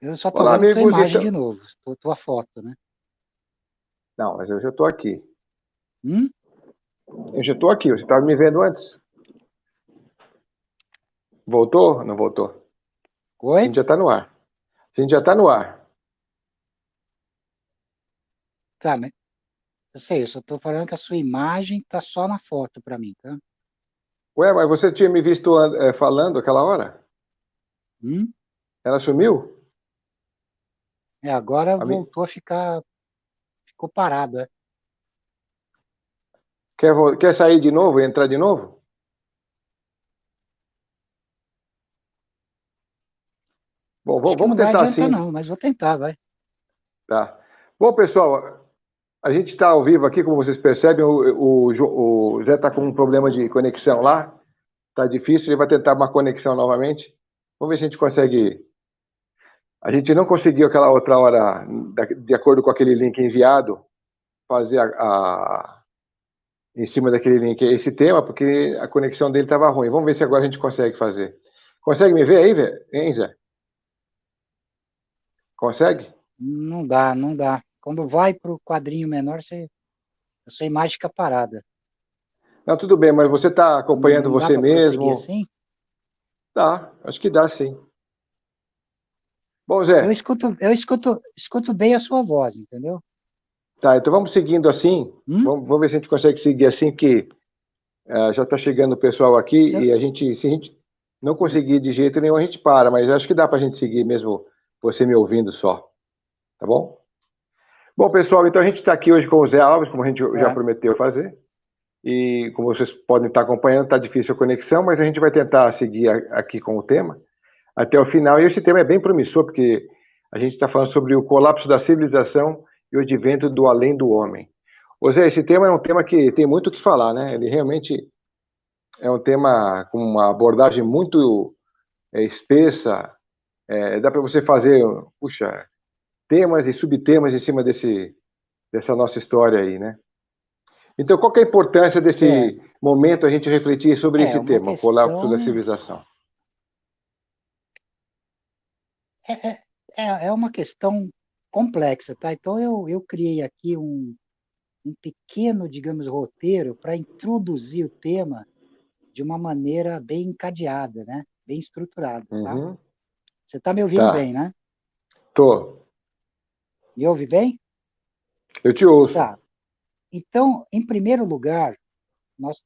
Eu só tô Olá, vendo tua amigos. imagem de novo, tua foto, né? Não, mas eu já estou aqui. Hum? Eu já estou aqui. Você estava me vendo antes? Voltou? Não voltou? A Oi? gente já está no ar. A gente já está no ar. Tá, mas eu sei, eu só tô falando que a sua imagem tá só na foto para mim, tá? Ué, mas você tinha me visto falando aquela hora? Hum? Ela sumiu? Agora A mi- voltou a ficar, ficou parado, é? Quer sair de novo e entrar de novo? Bom, Acho que não vamos vai tentar adiantar assim. não, mas vou tentar, vai. Tá. Bom, pessoal, a gente está ao vivo aqui, como vocês percebem, o Zé está com um problema de conexão lá. Está difícil, ele vai tentar uma conexão novamente. Vamos ver se a gente consegue. A gente não conseguiu aquela outra hora, de acordo com aquele link enviado, fazer em cima daquele link esse tema, porque a conexão dele estava ruim. Vamos ver se agora a gente consegue fazer. Consegue me ver aí, hein, Zé? Consegue? Não dá, não dá. Quando vai para o quadrinho menor, a sua imagem fica parada. Não, tudo bem, mas você está Não, acompanhando não dá você para prosseguir mesmo? assim? Tá, acho que dá sim. Bom, Eu Zé, escuto, eu escuto, escuto bem a sua voz, entendeu? tá, então vamos seguindo assim. Hum? Vamos ver se a gente consegue seguir assim, que já está chegando o pessoal aqui Se- e se a gente não conseguir de jeito nenhum, a gente para, mas acho que dá para a gente seguir mesmo você me ouvindo só, tá bom? Bom, pessoal, então a gente está aqui hoje com o Zé Alves, como a gente já é. prometeu fazer, e como vocês podem estar acompanhando, está difícil a conexão, mas a gente vai tentar seguir aqui com o tema até o final, e esse tema é bem promissor, porque a gente está falando sobre o colapso da civilização e o advento do além do homem. Ô Zé, esse tema é um tema que tem muito o que falar, né? Ele realmente é um tema com uma abordagem muito espessa. Dá para você fazer, puxa, temas e subtemas em cima dessa nossa história aí, né? Então, qual que é a importância É, desse momento a gente refletir sobre é esse uma tema, o colapso da questão, civilização? é, é, é uma questão complexa, tá? Então eu criei aqui um pequeno, digamos, roteiro para introduzir o tema de uma maneira bem encadeada, né? Bem estruturada, tá? Uhum. Você está me ouvindo Tá, bem, né? tô. Me ouve bem? Eu te ouço. Tá. Então, em primeiro lugar, nós,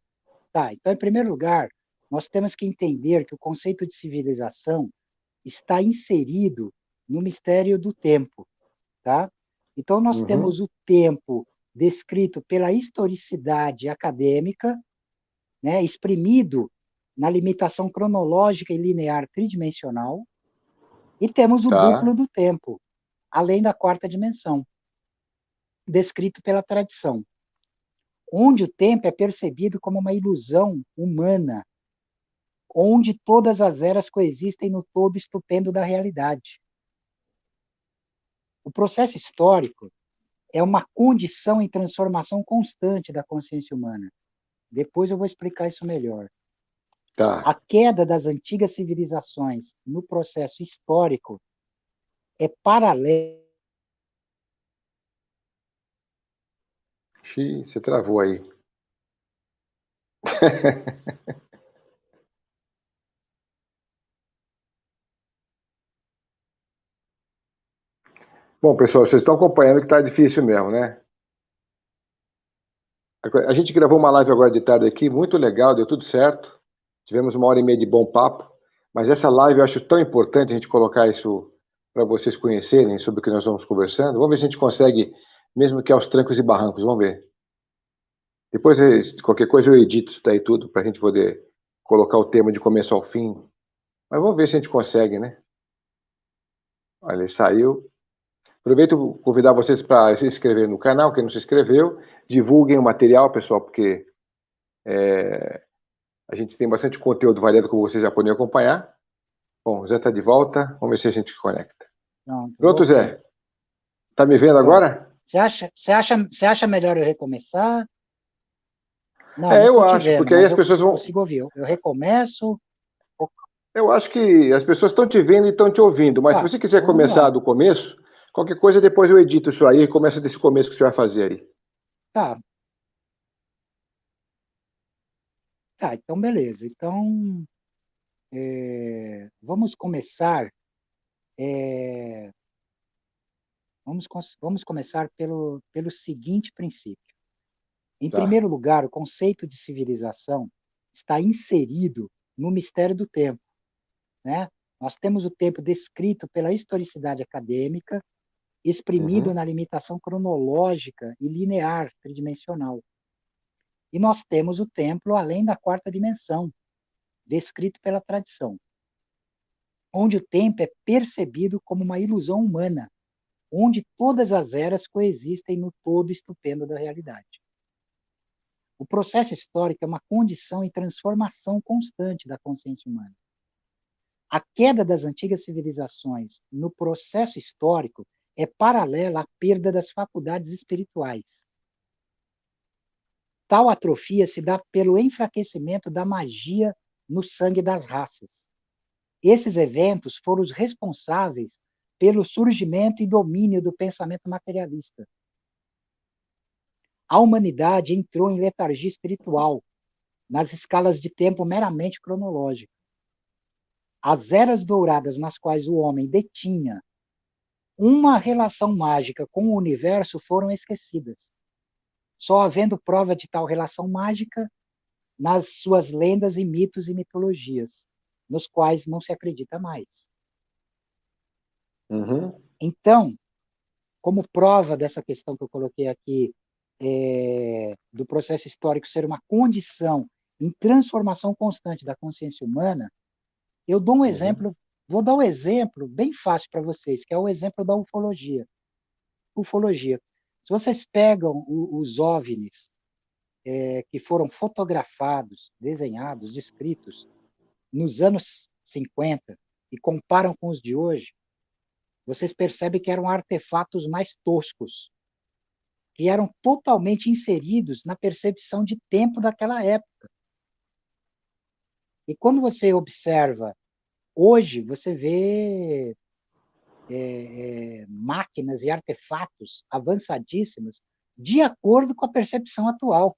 então, em primeiro lugar, nós temos que entender que o conceito de civilização está inserido no mistério do tempo, tá? Então, nós Uhum. temos o tempo descrito pela historicidade acadêmica, né, exprimido na limitação cronológica e linear tridimensional, e temos o duplo Tá, do tempo, além da quarta dimensão, descrito pela tradição, onde o tempo é percebido como uma ilusão humana, onde todas as eras coexistem no todo estupendo da realidade. O processo histórico é uma condição em transformação constante da consciência humana. Depois eu vou explicar isso melhor. A tá. queda das antigas civilizações no processo histórico é paralela. Ixi, você travou aí. Bom, pessoal, vocês estão acompanhando que está difícil mesmo, né? A gente gravou uma live agora de tarde aqui, muito legal, deu tudo certo. Tivemos 1 hora e meia de bom papo, mas essa live eu acho tão importante a gente colocar isso para vocês conhecerem sobre o que nós vamos conversando. Vamos ver se a gente consegue, mesmo que aos trancos e barrancos, vamos ver. Depois, qualquer coisa, eu edito isso daí tudo para a gente poder colocar o tema de começo ao fim. Mas vamos ver se a gente consegue, né? Olha, ele saiu. Aproveito para convidar vocês para se inscrever no canal, quem não se inscreveu. Divulguem o material, pessoal, porque a gente tem bastante conteúdo variado, como vocês já podem acompanhar. Bom, o Zé está de volta. Vamos ver se a gente se conecta. Pronto, Pronto, voltei. Zé? Está me vendo Pronto. agora? Você acha melhor eu recomeçar? Não Eu estou te acho, vendo, porque aí mas as eu pessoas vão. consigo ouvir. Eu recomeço. Eu acho que as pessoas estão te vendo e estão te ouvindo, mas se Tá, você quiser vamos começar lá. do começo, qualquer coisa depois eu edito isso aí e começa desse começo que você vai fazer aí. Tá, tá, então beleza. Então, vamos começar. é, vamos começar pelo seguinte princípio. Em Tá. primeiro lugar, o conceito de civilização está inserido no mistério do tempo, né? Nós temos o tempo descrito pela historicidade acadêmica, exprimido Uhum. na limitação cronológica e linear tridimensional. E nós temos o tempo além da quarta dimensão, descrito pela tradição, onde o tempo é percebido como uma ilusão humana, onde todas as eras coexistem no todo estupendo da realidade. O processo histórico é uma condição em transformação constante da consciência humana. A queda das antigas civilizações no processo histórico é paralela à perda das faculdades espirituais. Tal atrofia se dá pelo enfraquecimento da magia no sangue das raças. Esses eventos foram os responsáveis pelo surgimento e domínio do pensamento materialista. A humanidade entrou em letargia espiritual, nas escalas de tempo meramente cronológicas. As eras douradas nas quais o homem detinha uma relação mágica com o universo foram esquecidas, só havendo prova de tal relação mágica nas suas lendas e mitos e mitologias, nos quais não se acredita mais. Uhum. Então, como prova dessa questão que eu coloquei aqui, do processo histórico ser uma condição em transformação constante da consciência humana, eu dou um Uhum. exemplo, vou dar um exemplo bem fácil para vocês, que é o exemplo da ufologia. Ufologia. Se vocês pegam os OVNIs que foram fotografados, desenhados, descritos nos anos 50 e comparam com os de hoje, vocês percebem que eram artefatos mais toscos, que eram totalmente inseridos na percepção de tempo daquela época. E quando você observa hoje, você vê máquinas e artefatos avançadíssimos de acordo com a percepção atual.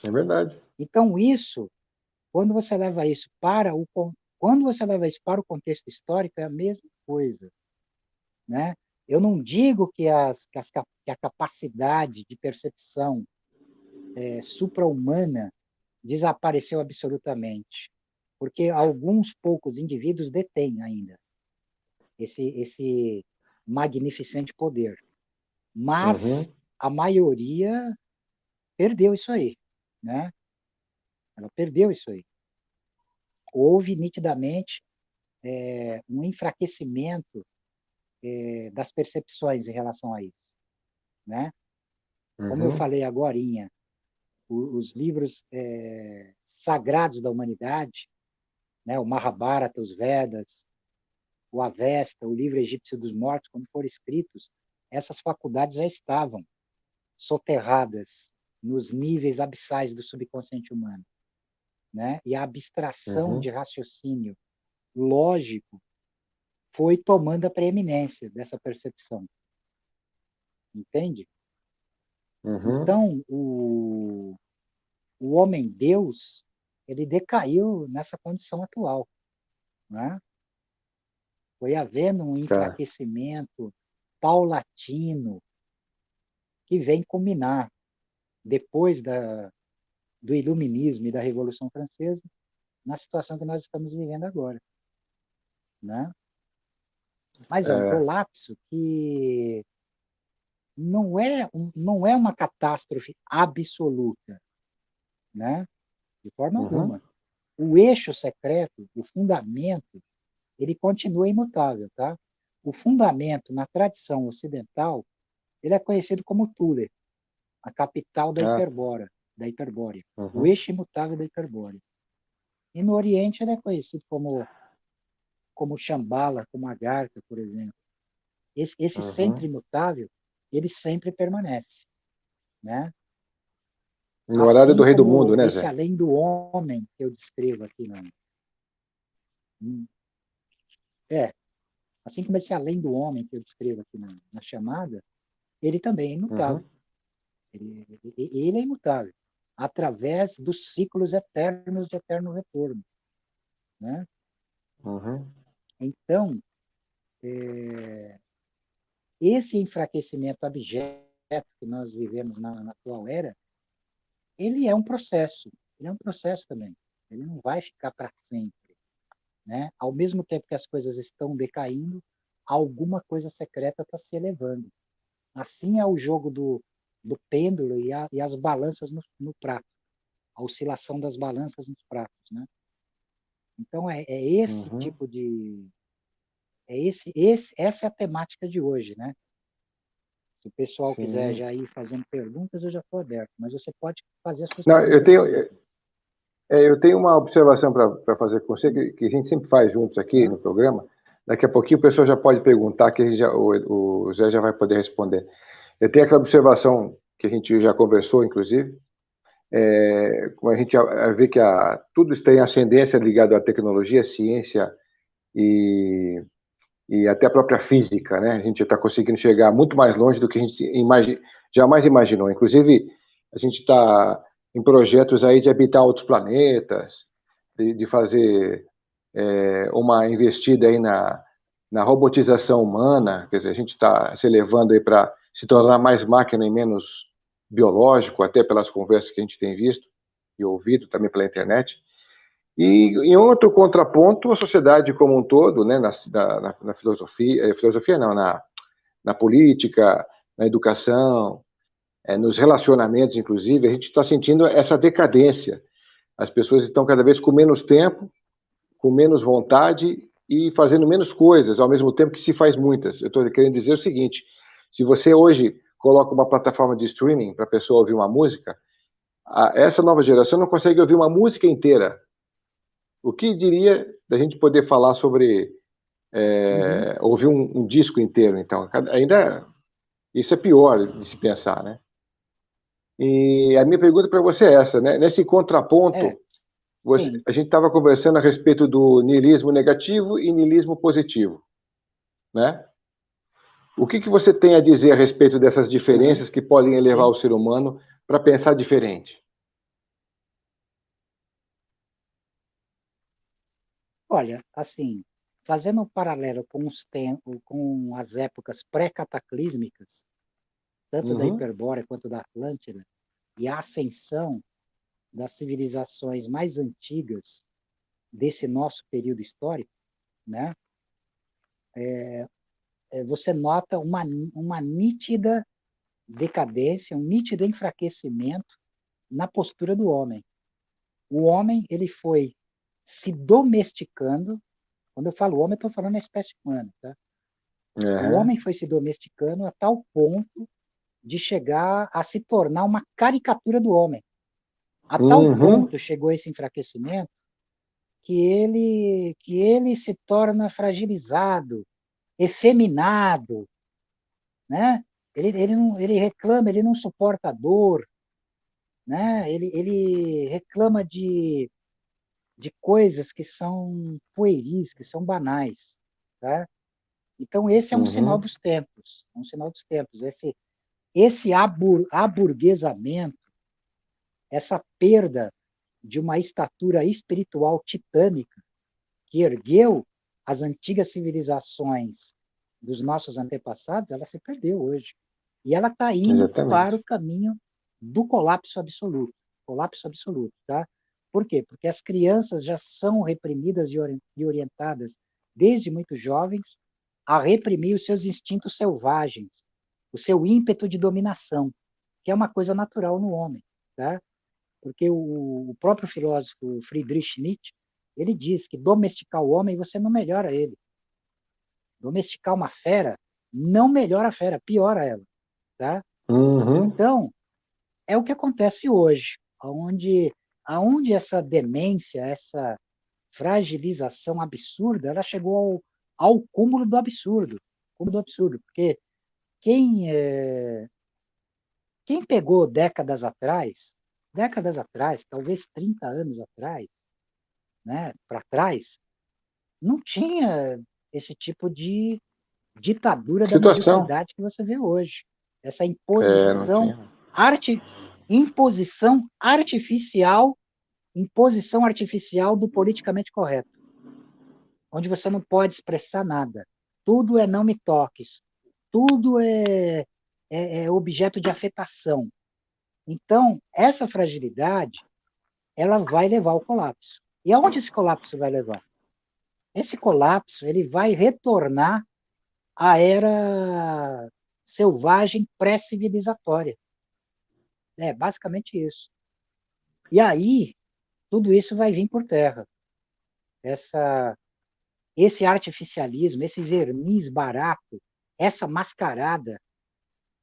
É verdade. Então, isso, quando você leva isso para quando você leva isso para o contexto histórico, é a mesma coisa, né? Eu não digo que a capacidade de percepção supra-humana desapareceu absolutamente, porque alguns poucos indivíduos detêm ainda esse magnificente poder, mas Uhum. a maioria perdeu isso aí, né? Ela perdeu isso aí. Houve nitidamente um enfraquecimento das percepções em relação a isso, né? Como eu Uhum. falei agorinha, os livros sagrados da humanidade, né? O Mahabharata, os Vedas, o Avesta, o livro egípcio dos mortos, quando foram escritos, essas faculdades já estavam soterradas nos níveis abissais do subconsciente humano, né? E a abstração de Uhum. raciocínio lógico foi tomando a preeminência dessa percepção, entende? Uhum. Então, o homem-deus, ele decaiu nessa condição atual, né? Foi havendo um Tá. enfraquecimento paulatino que vem culminar depois do Iluminismo e da Revolução Francesa na situação que nós estamos vivendo agora, né? Mas é um É. colapso que não é uma catástrofe absoluta, né? De forma Uhum. alguma. O eixo secreto, o fundamento, ele continua imutável, tá? O fundamento na tradição ocidental, ele é conhecido como Thule, a capital Ah. Da Hiperbórea, o Uhum. eixo imutável da Hiperbórea. E no Oriente ele é conhecido como Shambhala, como Agartha, por exemplo. Esse centro Uhum. imutável, ele sempre permanece, né? No horário Assim do rei do como mundo, né, esse Zé? além do homem que eu descrevo aqui Hum. É, assim como esse além do homem que eu descrevo aqui na chamada, ele também é imutável. Uhum, Ele é imutável, através dos ciclos eternos de eterno retorno, né? uhum, Então, esse enfraquecimento abjeto que nós vivemos na atual era, ele é um processo também. Ele não vai ficar para sempre, né? Ao mesmo tempo que as coisas estão decaindo, alguma coisa secreta está se elevando. Assim é o jogo do pêndulo e as balanças no prato, a oscilação das balanças nos pratos, né? Então é esse uhum. tipo de essa é a temática de hoje, né? Se o pessoal quiser Sim. já ir fazendo perguntas, eu já estou aberto, mas você pode fazer as suas Não, perguntas também. eu tenho uma observação para fazer com você, que a gente sempre faz juntos aqui Hã? no programa. Daqui a pouquinho o pessoal já pode perguntar, que o Zé já vai poder responder. Eu tenho aquela observação que a gente já conversou, inclusive, como a gente vê que tudo tem ascendência ligado à tecnologia, ciência e, e até a própria física, né? A gente está conseguindo chegar muito mais longe do que a gente jamais imaginou. Inclusive, a gente está em projetos aí de habitar outros planetas, de fazer uma investida aí na robotização humana, quer dizer, a gente está se elevando aí para se tornar mais máquina e menos biológico, até pelas conversas que a gente tem visto e ouvido também pela internet. E em outro contraponto, a sociedade como um todo, né, na filosofia, filosofia não, na política, na educação, nos relacionamentos, inclusive, a gente está sentindo essa decadência. As pessoas estão cada vez com menos tempo, com menos vontade e fazendo menos coisas, ao mesmo tempo que se faz muitas. Eu estou querendo dizer o seguinte: se você hoje coloca uma plataforma de streaming para a pessoa ouvir uma música, essa nova geração não consegue ouvir uma música inteira. O que diria da gente poder falar sobre Uhum. ouvir um disco inteiro? Então, ainda isso é pior de se pensar, né? E a minha pergunta para você é essa, né? Nesse É, contraponto, sim. a gente estava conversando a respeito do niilismo negativo e niilismo positivo, né? O que você tem a dizer a respeito dessas Aham, diferenças que podem levar sim. o ser humano para pensar diferente? Olha, assim, fazendo um paralelo com os tempos, com as épocas pré-cataclísmicas, tanto da Uhum, Hiperbórea quanto da Atlântida, e a ascensão das civilizações mais antigas desse nosso período histórico, né? Você nota uma nítida decadência, um nítido enfraquecimento na postura do homem. O homem ele foi se domesticando. Quando eu falo homem, eu estou falando a espécie humana, tá? O uhum, homem foi se domesticando a tal ponto de chegar a se tornar uma caricatura do homem. A tal uhum, ponto chegou esse enfraquecimento que ele se torna fragilizado, efeminado, né? Ele reclama, ele não suporta a dor, né? Ele reclama de coisas que são pueris, que são banais, tá? Então esse é um sinal uhum, dos tempos, um sinal dos tempos. Esse aburguesamento, essa perda de uma estatura espiritual titânica que ergueu as antigas civilizações dos nossos antepassados, ela se perdeu hoje. E ela está indo para exatamente. o caminho do colapso absoluto. Colapso absoluto, tá? Por quê? Porque as crianças já são reprimidas e orientadas desde muito jovens a reprimir os seus instintos selvagens, o seu ímpeto de dominação, que é uma coisa natural no homem, tá? Porque o próprio filósofo Friedrich Nietzsche, ele diz que domesticar o homem você não melhora ele. Domesticar uma fera não melhora a fera, piora ela, tá? Uhum, Então, é o que acontece hoje, aonde essa demência, essa fragilização absurda, ela chegou ao cúmulo do absurdo, porque quem, é, quem pegou décadas atrás, talvez 30 anos atrás, né, para trás, não tinha esse tipo de ditadura da Situação. mediocridade que você vê hoje. Essa Não tinha. arte, imposição artificial, imposição artificial do politicamente correto, onde você não pode expressar nada. Tudo é não me toques. Tudo é objeto de afetação. Então, essa fragilidade, ela vai levar ao colapso. E aonde esse colapso vai levar? Esse colapso ele vai retornar à era selvagem pré-civilizatória. É basicamente isso. E aí, tudo isso vai vir por terra. Esse artificialismo, esse verniz barato, essa mascarada,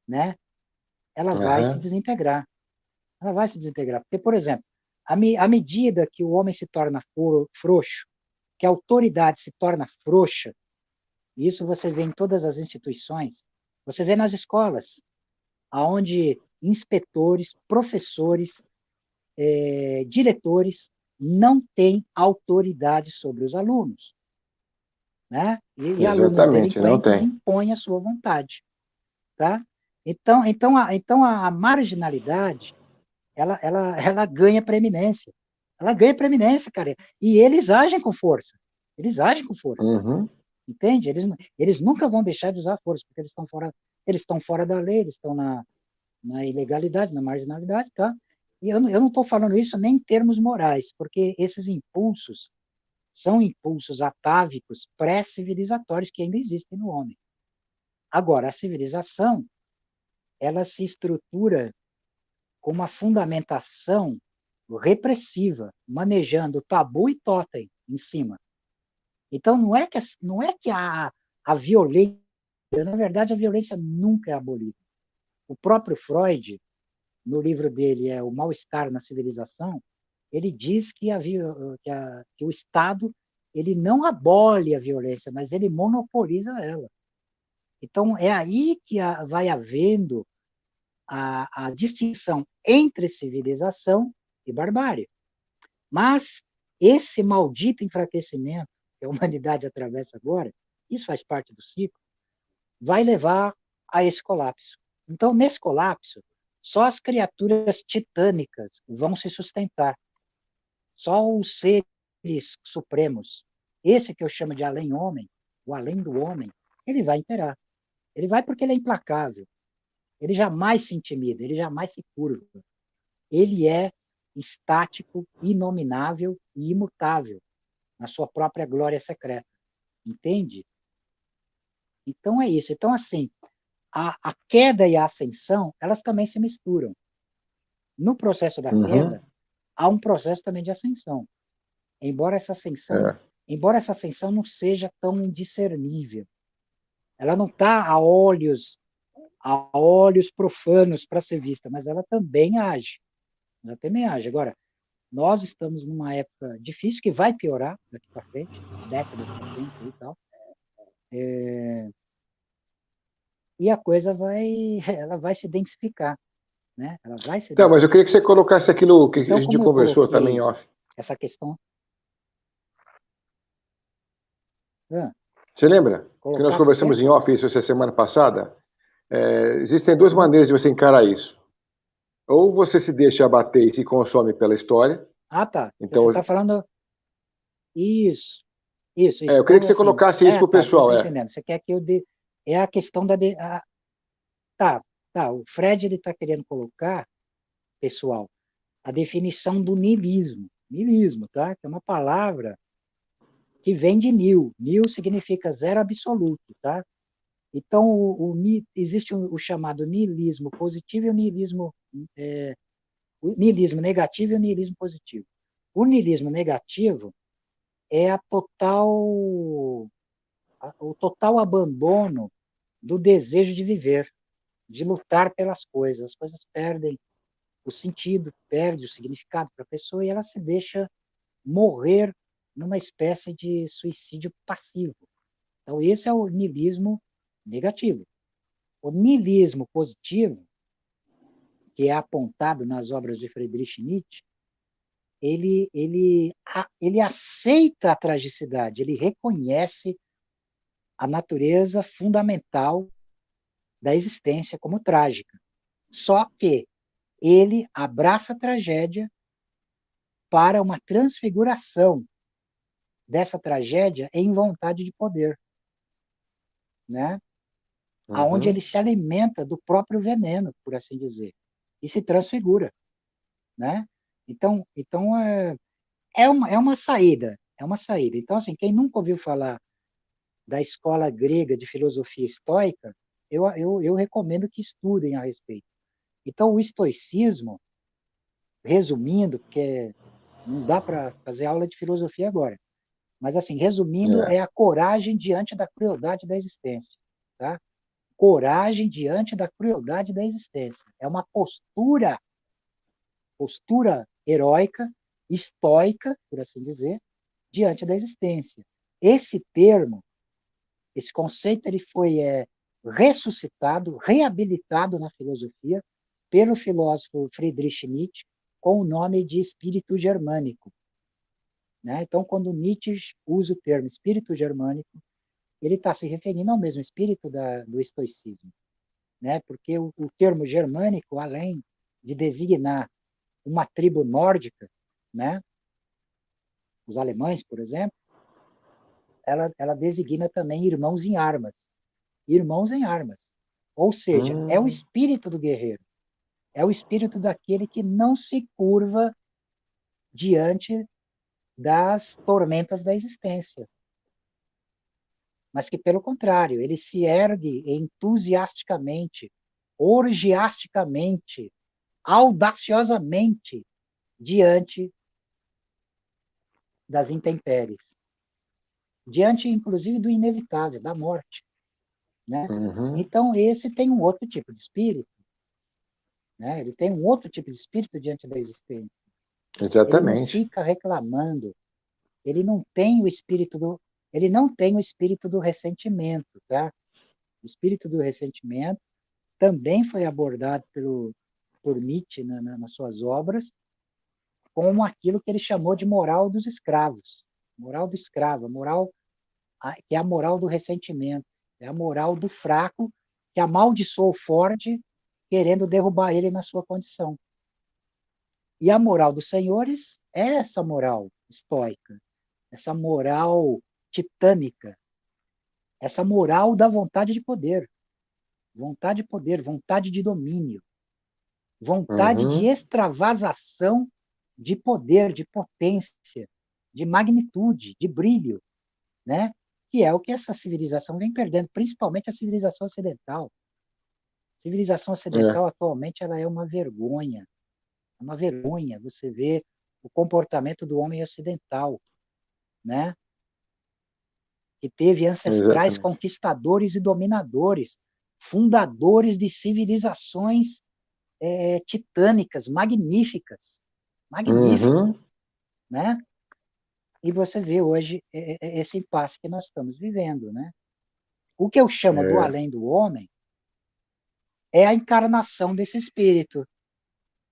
né, ela vai se Aham. desintegrar. Ela vai se desintegrar. Porque, por exemplo, à medida que o homem se torna frouxo, que a autoridade se torna frouxa, e isso você vê em todas as instituições, você vê nas escolas, onde inspetores, professores, diretores não têm autoridade sobre os alunos, né? E alunos Exatamente, não delinquentes tem. impõem a sua vontade, tá? Então a marginalidade, ela ganha preeminência. Ela ganha preeminência, cara. E eles agem com força. Eles agem com força. Uhum. Entende? Eles nunca vão deixar de usar força, porque eles estão fora da lei, eles estão na ilegalidade, na marginalidade, tá? E eu não estou falando isso nem em termos morais, porque esses impulsos são impulsos atávicos pré-civilizatórios que ainda existem no homem. Agora, a civilização, ela se estrutura com uma fundamentação repressiva, manejando tabu e totem em cima. Então, não é que a violência, na verdade, a violência nunca é abolida. O próprio Freud, no livro dele, O Mal-Estar na Civilização, ele diz que o Estado ele não abole a violência, mas ele monopoliza ela. Então, é aí que vai havendo a distinção entre civilização e barbárie. Mas esse maldito enfraquecimento que a humanidade atravessa agora, isso faz parte do ciclo, vai levar a esse colapso. Então, nesse colapso, só as criaturas titânicas vão se sustentar. Só os seres supremos, esse que eu chamo de além-homem, o além do homem, ele vai imperar. Ele vai porque ele é implacável. Ele jamais se intimida, ele jamais se curva. Ele é estático, inominável e imutável na sua própria glória secreta. Entende? Então é isso. Então, assim, a queda e a ascensão, elas também se misturam. No processo da Uhum. queda, há um processo também de ascensão. Embora essa ascensão, É. embora essa ascensão não seja tão discernível, ela não está a olhos profanos para ser vista, mas ela também age. Ela também age. Agora, nós estamos numa época difícil que vai piorar daqui para frente, décadas para frente e tal. E a coisa ela vai se densificar, né? Ela vai se Então, mas eu queria densificar. que você colocasse aquilo que a Então, gente como eu conversou também em coloquei off. essa questão, Você lembra que nós colocasse o quê? conversamos em off isso essa semana passada? Existem duas Não. maneiras de você encarar isso. Ou você se deixa abater e se consome pela história. Ah, tá. Você Então, está falando isso, isso, isso. eu queria Então, que você assim, colocasse isso para o tá, eu pessoal. estou entendendo. Você quer que eu dê. É a questão tá, tá. O Fred ele está querendo colocar, pessoal, a definição do niilismo. Niilismo, tá? Que é uma palavra que vem de nil. Nil significa zero absoluto, tá? Então, existe o chamado niilismo positivo e o niilismo negativo e o niilismo positivo. O niilismo negativo é o total abandono do desejo de viver, de lutar pelas coisas. As coisas perdem o sentido, perde o significado para a pessoa e ela se deixa morrer numa espécie de suicídio passivo. Então, esse é o niilismo negativo. O niilismo positivo, que é apontado nas obras de Friedrich Nietzsche, ele aceita a tragicidade, ele reconhece a natureza fundamental da existência como trágica. Só que ele abraça a tragédia para uma transfiguração dessa tragédia em vontade de poder, né? Aonde ele Uhum. se alimenta do próprio veneno, por assim dizer, e se transfigura, né? Então é uma saída, é uma saída. Então, assim, quem nunca ouviu falar da escola grega de filosofia estoica, eu recomendo que estudem a respeito. Então, o estoicismo, resumindo, porque não dá para fazer aula de filosofia agora, mas, assim, resumindo, É. é a coragem diante da crueldade da existência, tá? Coragem diante da crueldade da existência. É uma postura heróica, estoica, por assim dizer, diante da existência. Esse termo, esse conceito, ele foi ressuscitado, reabilitado na filosofia pelo filósofo Friedrich Nietzsche com o nome de espírito germânico, né? Então, quando Nietzsche usa o termo espírito germânico, ele está se referindo ao mesmo espírito do estoicismo, né? Porque o termo germânico, além de designar uma tribo nórdica, né? Os alemães, por exemplo, ela designa também irmãos em armas, irmãos em armas. Ou seja, é o Hum, espírito do guerreiro, é o espírito daquele que não se curva diante das tormentas da existência, mas que, pelo contrário, ele se ergue entusiasticamente, orgiasticamente, audaciosamente diante das intempéries, diante, inclusive, do inevitável, da morte, né? uhum. Então, esse tem um outro tipo de espírito, né? Ele tem um outro tipo de espírito diante da existência. Ele não Exatamente. fica reclamando, ele não tem o espírito ele não tem o espírito do ressentimento, tá? O espírito do ressentimento também foi abordado por Nietzsche nas suas obras, como aquilo que ele chamou de moral dos escravos, moral do escravo, que é a moral do ressentimento, é a moral do fraco que amaldiçoou o forte, querendo derrubar ele na sua condição. E a moral dos senhores é essa moral estoica, essa moral titânica, essa moral da vontade de poder, vontade de domínio, vontade de Uhum. extravasação de poder, de potência, de magnitude, de brilho, né? Que é o que essa civilização vem perdendo, principalmente a civilização ocidental. A civilização É, ocidental atualmente ela é uma vergonha você ver o comportamento do homem ocidental, né? Que teve ancestrais exatamente. conquistadores e dominadores, fundadores de civilizações titânicas, magníficas, magníficas, Uhum. né? E você vê hoje esse impasse que nós estamos vivendo, né? O que eu chamo do É, além do homem é a encarnação desse espírito,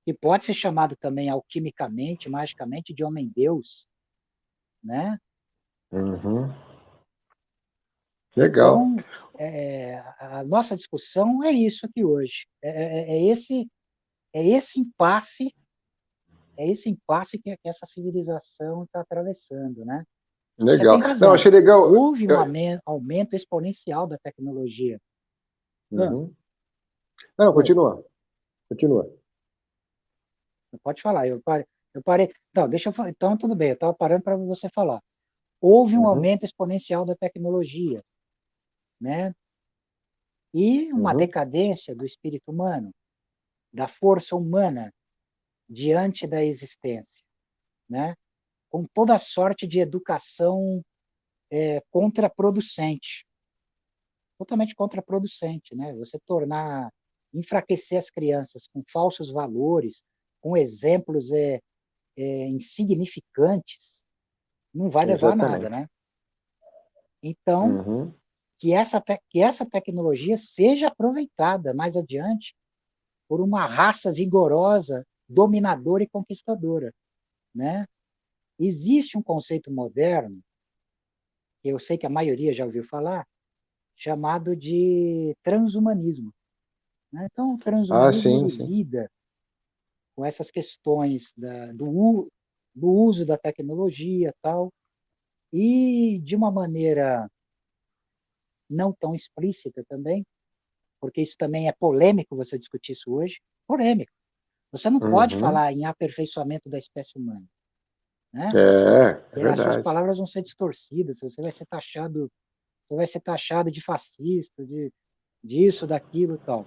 que pode ser chamado também alquimicamente, magicamente, de homem-deus, né? uhum. Legal. Então, a nossa discussão é isso aqui hoje. É esse impasse, que essa civilização está atravessando, né? Você tem Legal. Não, razão. achei legal. Houve um Eu- aumento exponencial da tecnologia. Ah, Uhum. Não, oi, continua. Continua. pode falar. Eu parei. Não, deixa eu falar. Então, tudo bem. Eu estava parando para você falar. Houve um Uhum. aumento exponencial da tecnologia, né? E uma Uhum. decadência do espírito humano, da força humana diante da existência, né? Com toda sorte de educação contraproducente, totalmente contraproducente, né? Você enfraquecer as crianças com falsos valores, com exemplos insignificantes, não vai levar a nada, Exatamente. né? Então, Uhum. que essa tecnologia seja aproveitada mais adiante por uma raça vigorosa, dominadora e conquistadora, né? Existe um conceito moderno, que eu sei que a maioria já ouviu falar, chamado de transhumanismo, né? Então, o Ah, transhumanismo sim, ele sim. lida com essas questões do uso da tecnologia tal, e de uma maneira não tão explícita também, porque isso também é polêmico você discutir isso hoje, polêmico. Você não pode Uhum. falar em aperfeiçoamento da espécie humana, né? É E as suas verdade. palavras vão ser distorcidas, você vai ser taxado de fascista, de disso, daquilo, e tal,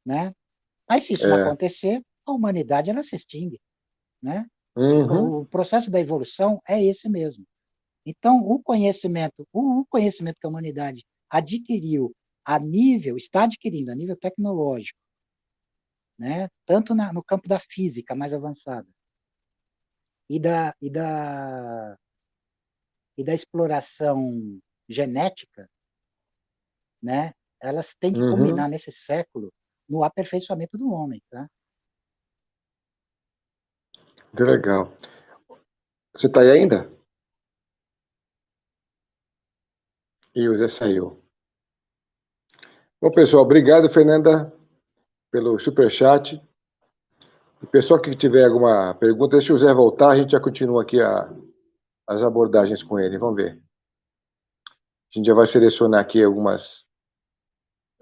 né? Mas se isso não É. acontecer, a humanidade ela se extingue, né? Uhum. O processo da evolução é esse mesmo. Então, o conhecimento que a humanidade adquiriu está adquirindo a nível tecnológico, né? Tanto no campo da física mais avançada e da exploração genética, né? Elas têm que culminar Uhum. nesse século no aperfeiçoamento do homem, tá? Muito legal. Você está aí ainda? E o Zé saiu. Bom, pessoal, obrigado, Fernanda, pelo superchat. O pessoal que tiver alguma pergunta, deixa o Zé voltar, a gente já continua aqui as abordagens com ele. Vamos ver. A gente já vai selecionar aqui algumas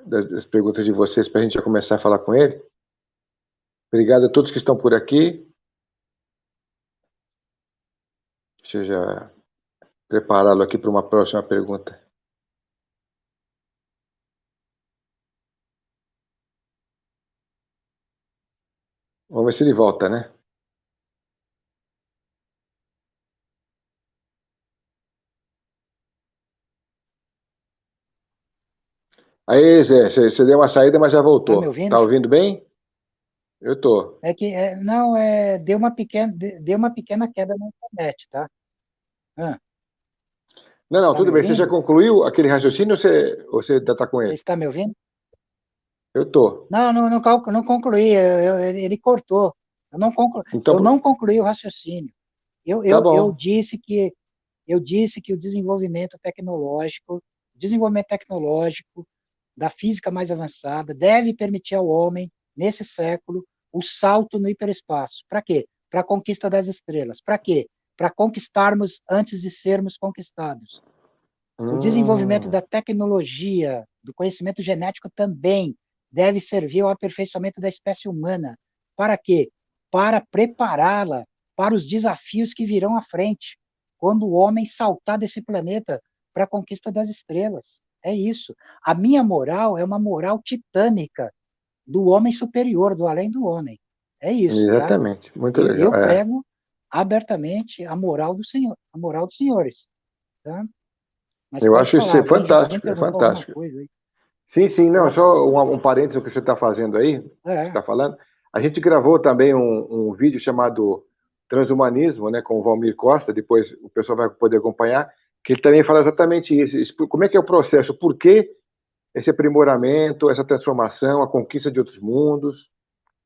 das perguntas de vocês para a gente já começar a falar com ele. Obrigado a todos que estão por aqui. Deixa eu já prepará-lo aqui para uma próxima pergunta. Vamos ver se ele volta, né? Aí, Zé, você deu uma saída, mas já Tá me voltou. ouvindo? Tá ouvindo bem? Eu tô. Não, deu uma pequena queda na internet, tá? Ah, Não, não, tá me tudo bem. Você já ouvindo? concluiu aquele raciocínio ou você ainda está com Você ele? está me ouvindo? Eu tô. Não, não concluí, ele cortou. Então, Eu não concluí o raciocínio. tá Eu bom. disse que o desenvolvimento tecnológico da física mais avançada deve permitir ao homem, nesse século, o salto no hiperespaço. Para quê? Para a conquista das estrelas. Para quê? Para conquistarmos antes de sermos conquistados. O desenvolvimento Hum, da tecnologia, do conhecimento genético também deve servir ao aperfeiçoamento da espécie humana. Para quê? Para prepará-la para os desafios que virão à frente, quando o homem saltar desse planeta para a conquista das estrelas. É isso. A minha moral é uma moral titânica do homem superior, do além do homem. É isso, tá? exatamente. Muito legal. Eu prego abertamente a moral do Senhor, a moral dos senhores, tá? Mas Eu pode acho isso falar, ser alguém fantástico, é perguntou alguma fantástico. coisa aí? Sim, sim, não, Pode. só um parênteses no que você está fazendo aí, que você É, está falando. A gente gravou também um vídeo chamado Transhumanismo, né, com o Valmir Costa, depois o pessoal vai poder acompanhar, que ele também fala exatamente isso. Como é que é o processo, por que esse aprimoramento, essa transformação, a conquista de outros mundos.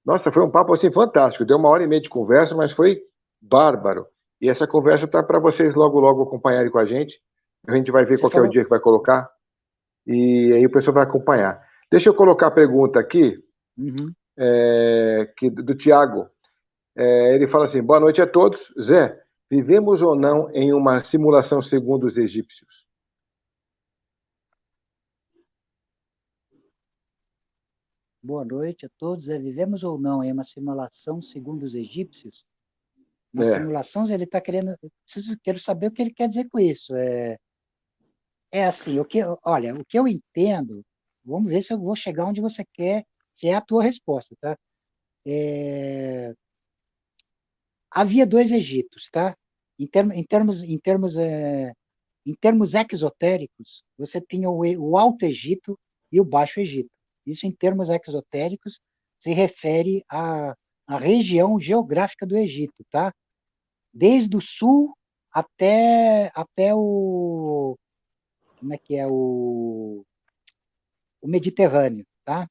Nossa, foi um papo assim fantástico. Deu 1 hora e meia de conversa, mas foi bárbaro. E essa conversa está para vocês logo, logo acompanharem com a gente. A gente vai ver você qual que é o falou. dia que vai colocar e aí o pessoal vai acompanhar. Deixa eu colocar a pergunta aqui, Uhum. do Tiago. Ele fala assim: boa noite a todos. Zé, vivemos ou não em uma simulação segundo os egípcios? Boa noite a todos. Vivemos ou não em uma simulação segundo os egípcios? Uma É, simulação, ele está querendo. Quero saber o que ele quer dizer com isso. É assim, olha, o que eu entendo, vamos ver se eu vou chegar onde você quer, se é a tua resposta, tá? É, havia dois Egitos, tá? Em termos exotéricos, você tinha o Alto Egito e o Baixo Egito. Isso, em termos exotéricos, se refere à região geográfica do Egito, tá? Desde o sul até como é que é o Mediterrâneo, tá?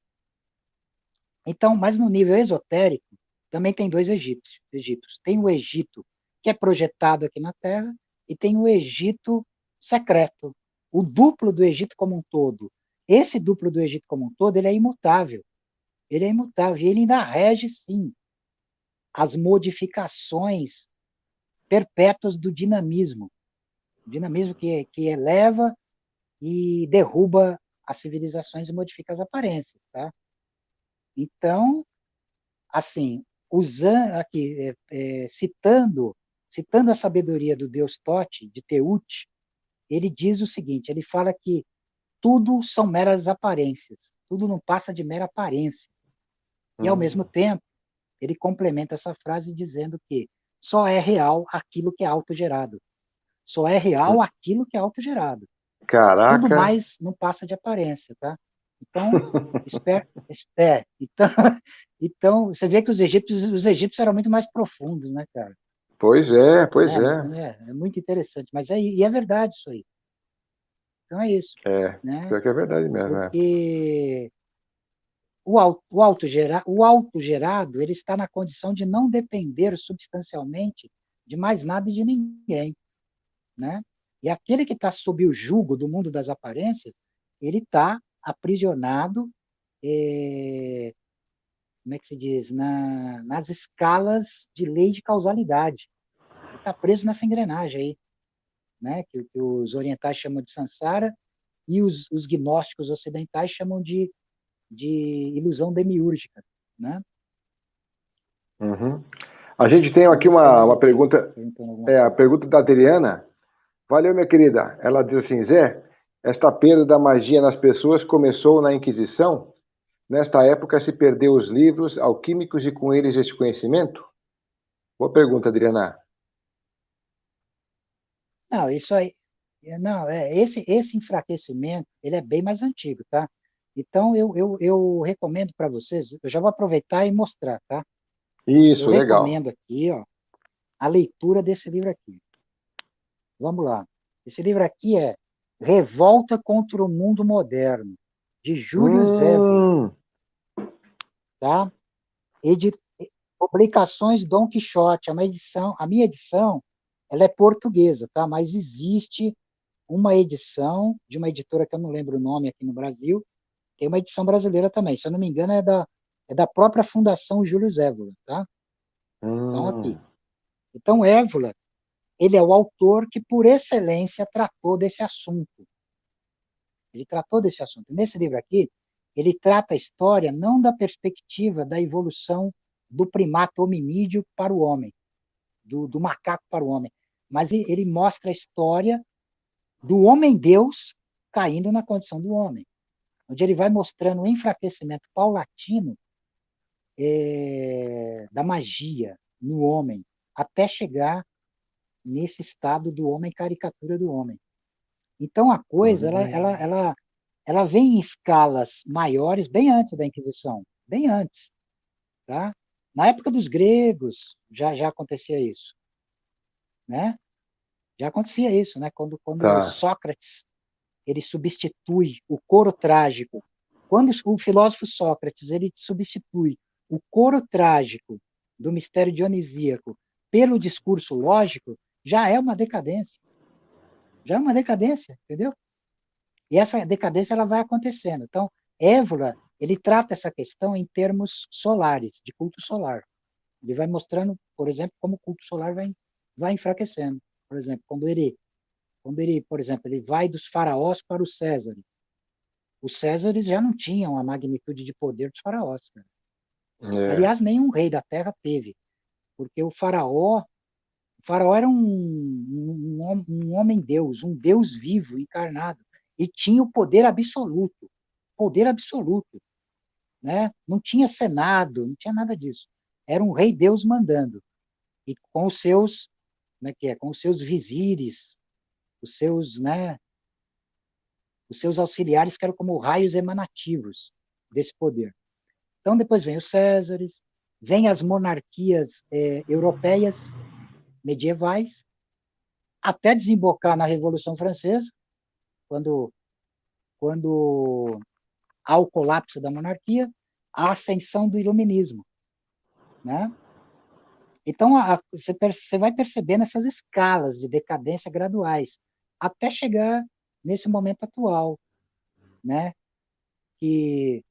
Então, mas no nível esotérico, também tem dois Egitos. Tem o Egito que é projetado aqui na Terra e tem o Egito secreto, o duplo do Egito como um todo. Esse duplo do Egito como um todo, ele é imutável. Ele é imutável e ele ainda rege, sim, as modificações perpétuas do dinamismo. O dinamismo que eleva e derruba as civilizações e modifica as aparências, tá? Então, assim, usando aqui, citando a sabedoria do deus Tote, de Teut, ele diz o seguinte, ele fala que tudo são meras aparências, tudo não passa de mera aparência. E, ao mesmo tempo, ele complementa essa frase dizendo que só é real aquilo que é autogerado. Só é real aquilo que é autogerado. Tudo Caraca. mais não passa de aparência, tá? Então, então, então, você vê que os egípcios eram muito mais profundos, né, cara? Pois é, pois É, é. é muito interessante, mas e é verdade isso aí. Então é isso, É, né? pior que é verdade mesmo, é. Porque o autogerado ele está na condição de não depender substancialmente de mais nada e de ninguém, né? E aquele que está sob o jugo do mundo das aparências, ele está aprisionado, como é que se diz, nas escalas de lei de causalidade. Ele está preso nessa engrenagem aí, né? Que os orientais chamam de samsara e os gnósticos ocidentais chamam de ilusão demiúrgica, né? Uhum. A gente tem Vamos aqui ver se tem mais uma alguém pergunta, perguntando alguma a coisa. pergunta da Adriana. Valeu, minha querida. Ela diz assim, Zé, esta perda da magia nas pessoas começou na Inquisição? Nesta época se perdeu os livros alquímicos e com eles este conhecimento? Boa pergunta, Adriana. Não, isso aí, não, esse enfraquecimento, ele é bem mais antigo, tá? Então, eu recomendo para vocês, eu já vou aproveitar e mostrar, tá? Eu Isso, legal. recomendo aqui, ó, a leitura desse livro aqui. Vamos lá. Esse livro aqui é Revolta contra o Mundo Moderno, de Júlio Zévola, Hum, tá? Edi Publicações Dom Quixote, a minha edição, ela é portuguesa, tá? Mas existe uma edição de uma editora que eu não lembro o nome aqui no Brasil, tem uma edição brasileira também, se eu não me engano é da própria Fundação Júlio Zévola, tá? Então aqui. hum, Então Évola, ele é o autor que por excelência tratou desse assunto. Ele tratou desse assunto. Nesse livro aqui, ele trata a história não da perspectiva da evolução do primata hominídeo para o homem, do macaco para o homem, mas ele mostra a história do homem-deus caindo na condição do homem, onde ele vai mostrando o enfraquecimento paulatino da magia no homem, até chegar nesse estado do homem caricatura do homem. Então a coisa hum. ela vem em escalas maiores bem antes da Inquisição, bem antes, tá? Na época dos gregos já acontecia isso, né? Já acontecia isso, né? Quando Tá. Sócrates ele substitui o coro trágico, quando o filósofo Sócrates ele substitui o coro trágico do mistério dionisíaco pelo discurso lógico, já é uma decadência, já é uma decadência, entendeu? E essa decadência ela vai acontecendo. Então, Évola, ele trata essa questão em termos solares, de culto solar. Ele vai mostrando, por exemplo, como o culto solar vai enfraquecendo. Por exemplo, quando ele, por exemplo, ele vai dos faraós para os Césares. Os Césares já não tinham a magnitude de poder dos faraós, cara. É. Aliás, nenhum rei da terra teve, porque o faraó era um homem-deus, um deus vivo, encarnado, e tinha o poder absoluto, né? Não tinha senado, não tinha nada disso. Era um rei-deus mandando, e com os seus, como é que é? Com os seus vizires, os seus, né? Os seus auxiliares que eram como raios emanativos desse poder. Então, depois vem os Césares, vem as monarquias europeias medievais, até desembocar na Revolução Francesa, quando, quando há o colapso da monarquia, a ascensão do iluminismo, né? Então, você vai percebendo essas escalas de decadência graduais, até chegar nesse momento atual, né? Que,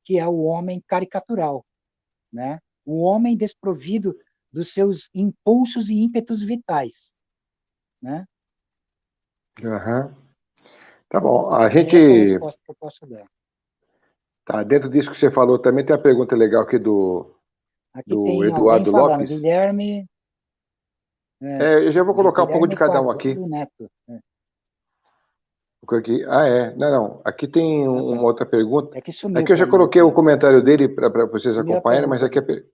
que é o homem caricatural, né? O homem desprovido dos seus impulsos e ímpetos vitais, né? Aham. Tá bom. A E essa é a gente resposta que eu posso dar. tá dentro disso que você falou também tem uma pergunta legal aqui Aqui do tem alguém Eduardo falando, Lopes. Guilherme, Eu já vou colocar um pouco de Guilherme cada um aqui. Coazolo Neto. Ah, é. Não, não. Aqui tem Ah, tá. uma outra pergunta. É que sumiu Aqui eu já para coloquei o comentário dele para vocês sumiu a acompanharem, mas pergunta aqui dele.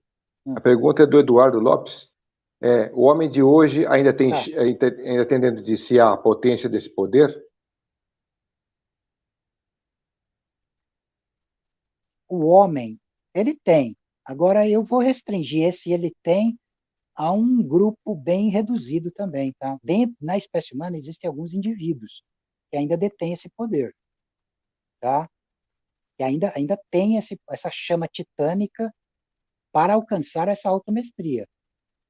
a Ah, pergunta é do Eduardo Lopes. O homem de hoje tá. ainda tem dentro de si a potência desse poder? O homem, ele tem. Agora eu vou restringir esse ele tem a um grupo bem reduzido também, tá? Dentro, na espécie humana existem alguns indivíduos que ainda detêm esse poder, tá? Que ainda tem essa chama titânica para alcançar essa automestria.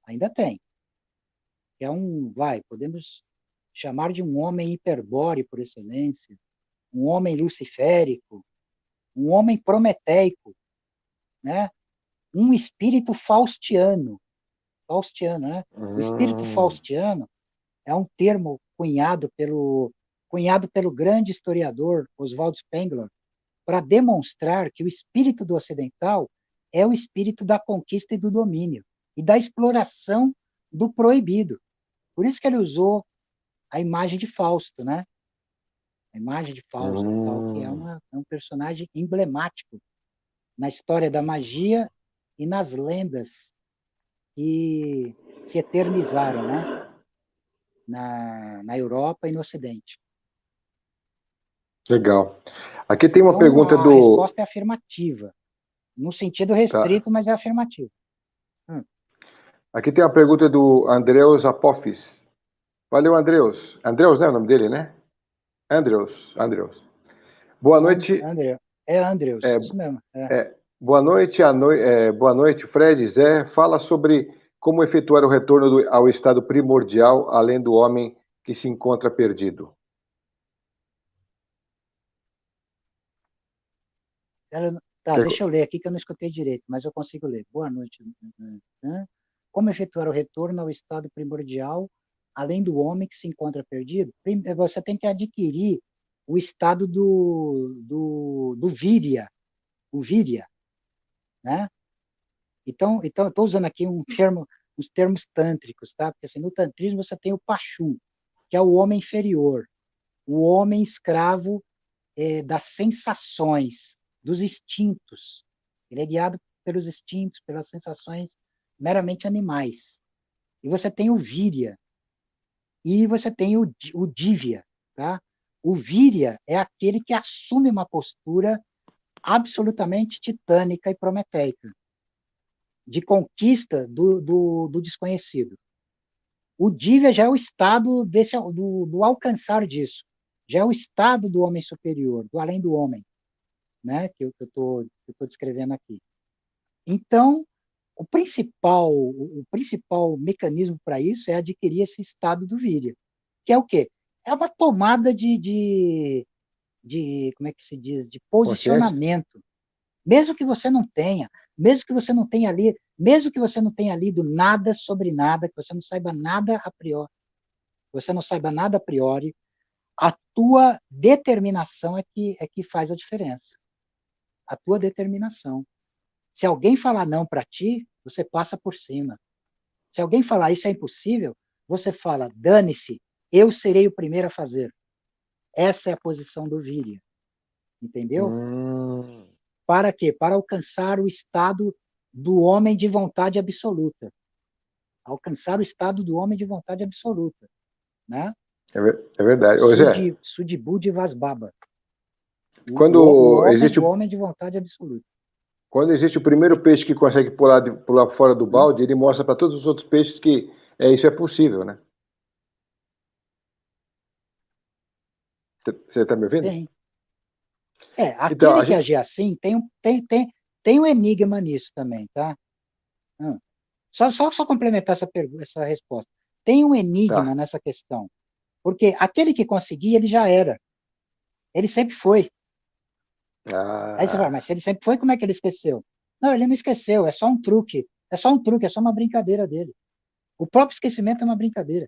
Ainda tem. Que é podemos chamar de um homem hiperbóreo por excelência, um homem luciférico, um homem prometeico, né? Um espírito faustiano. Faustiano, né? O espírito Hum, faustiano é um termo cunhado pelo grande historiador Oswald Spengler para demonstrar que o espírito do ocidental é o espírito da conquista e do domínio e da exploração do proibido. Por isso que ele usou a imagem de Fausto, né? A imagem de Fausto, tal, que hum, é um personagem emblemático na história da magia e nas lendas que se eternizaram, né? Na Europa e no Ocidente. legal. Aqui tem uma Então, pergunta a do. resposta é afirmativa, no sentido Tá. restrito, mas é afirmativa. Hum, Aqui tem uma pergunta do Andreus Apophis. Valeu, Andreus. Andreus, né? O nome dele, né? Andreus. Andreus. Boa noite. André, é Andreus, É, isso mesmo. boa noite, boa noite, Fred, Zé. Fala sobre como efetuar o retorno ao estado primordial, além do homem que se encontra perdido. Tá, Quer- deixa eu ler aqui que eu não escutei direito, mas eu consigo ler. Boa noite. Como efetuar o retorno ao estado primordial, além do homem que se encontra perdido? Você tem que adquirir o estado do Virya, o Virya, né? Então eu estou usando aqui uns termos tântricos, tá? Porque assim, no tantrismo você tem o Pachu, que é o homem inferior, o homem escravo das sensações, dos instintos. Ele é guiado pelos instintos, pelas sensações meramente animais. E você tem o Virya, e você tem o Divya, tá? O Virya é aquele que assume uma postura absolutamente titânica e prometeica, de conquista do desconhecido. O Divya já é o estado do alcançar disso, já é o estado do homem superior, do além do homem, né? Que eu estou descrevendo aqui. Então, o principal mecanismo para isso é adquirir esse estado do Virya, que é o quê? É uma tomada como é que se diz, de Consciência? posicionamento. Mesmo que você não tenha, mesmo que você não tenha ali, mesmo que você não tenha lido nada sobre nada, que você não saiba nada a priori, a tua determinação é que faz a diferença. A tua determinação. Se alguém falar não para ti, você passa por cima. Se alguém falar isso é impossível, você fala, dane-se, eu serei o primeiro a fazer. Essa é a posição do Virya, entendeu? Hum, Para quê? Para alcançar o estado do homem de vontade absoluta. Alcançar o estado do homem de vontade absoluta, né? é verdade. Ô, Zé, Sudibud Vasbaba. O quando homem, existe, o homem de vontade absoluta. quando existe o primeiro peixe que consegue pular fora do Hum? balde, ele mostra para todos os outros peixes que isso é possível, né? Você está me ouvindo? Tem. Então, Aquele a que gente, agir assim tem um enigma nisso também, tá? Ah. Só complementar essa resposta. Tem um enigma Tá. nessa questão, porque aquele que conseguia, ele já era. Ele sempre foi. Aí você fala, Ah, mas se ele sempre foi, como é que ele esqueceu? Não, ele não esqueceu, é só um truque. É só um truque, é só uma brincadeira dele. O próprio esquecimento é uma brincadeira.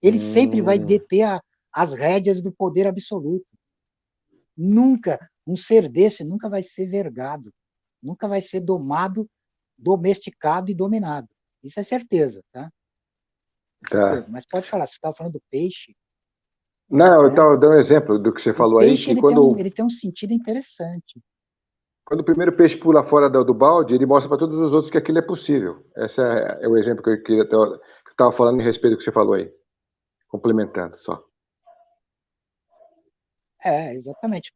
Ele sempre vai hum, deter as rédeas do poder absoluto. Nunca, um ser desse nunca vai ser vergado, nunca vai ser domado, domesticado e dominado. Isso é certeza, tá? tá. Certeza. Mas pode falar, você estava falando do peixe, Não, eu né? estava dando um exemplo do que você O falou aí, peixe que quando, ele tem um sentido interessante. quando o primeiro peixe pula fora do balde, ele mostra para todos os outros que aquilo é possível. Esse é o exemplo que eu estava falando em respeito do que você falou aí, complementando só. É, exatamente.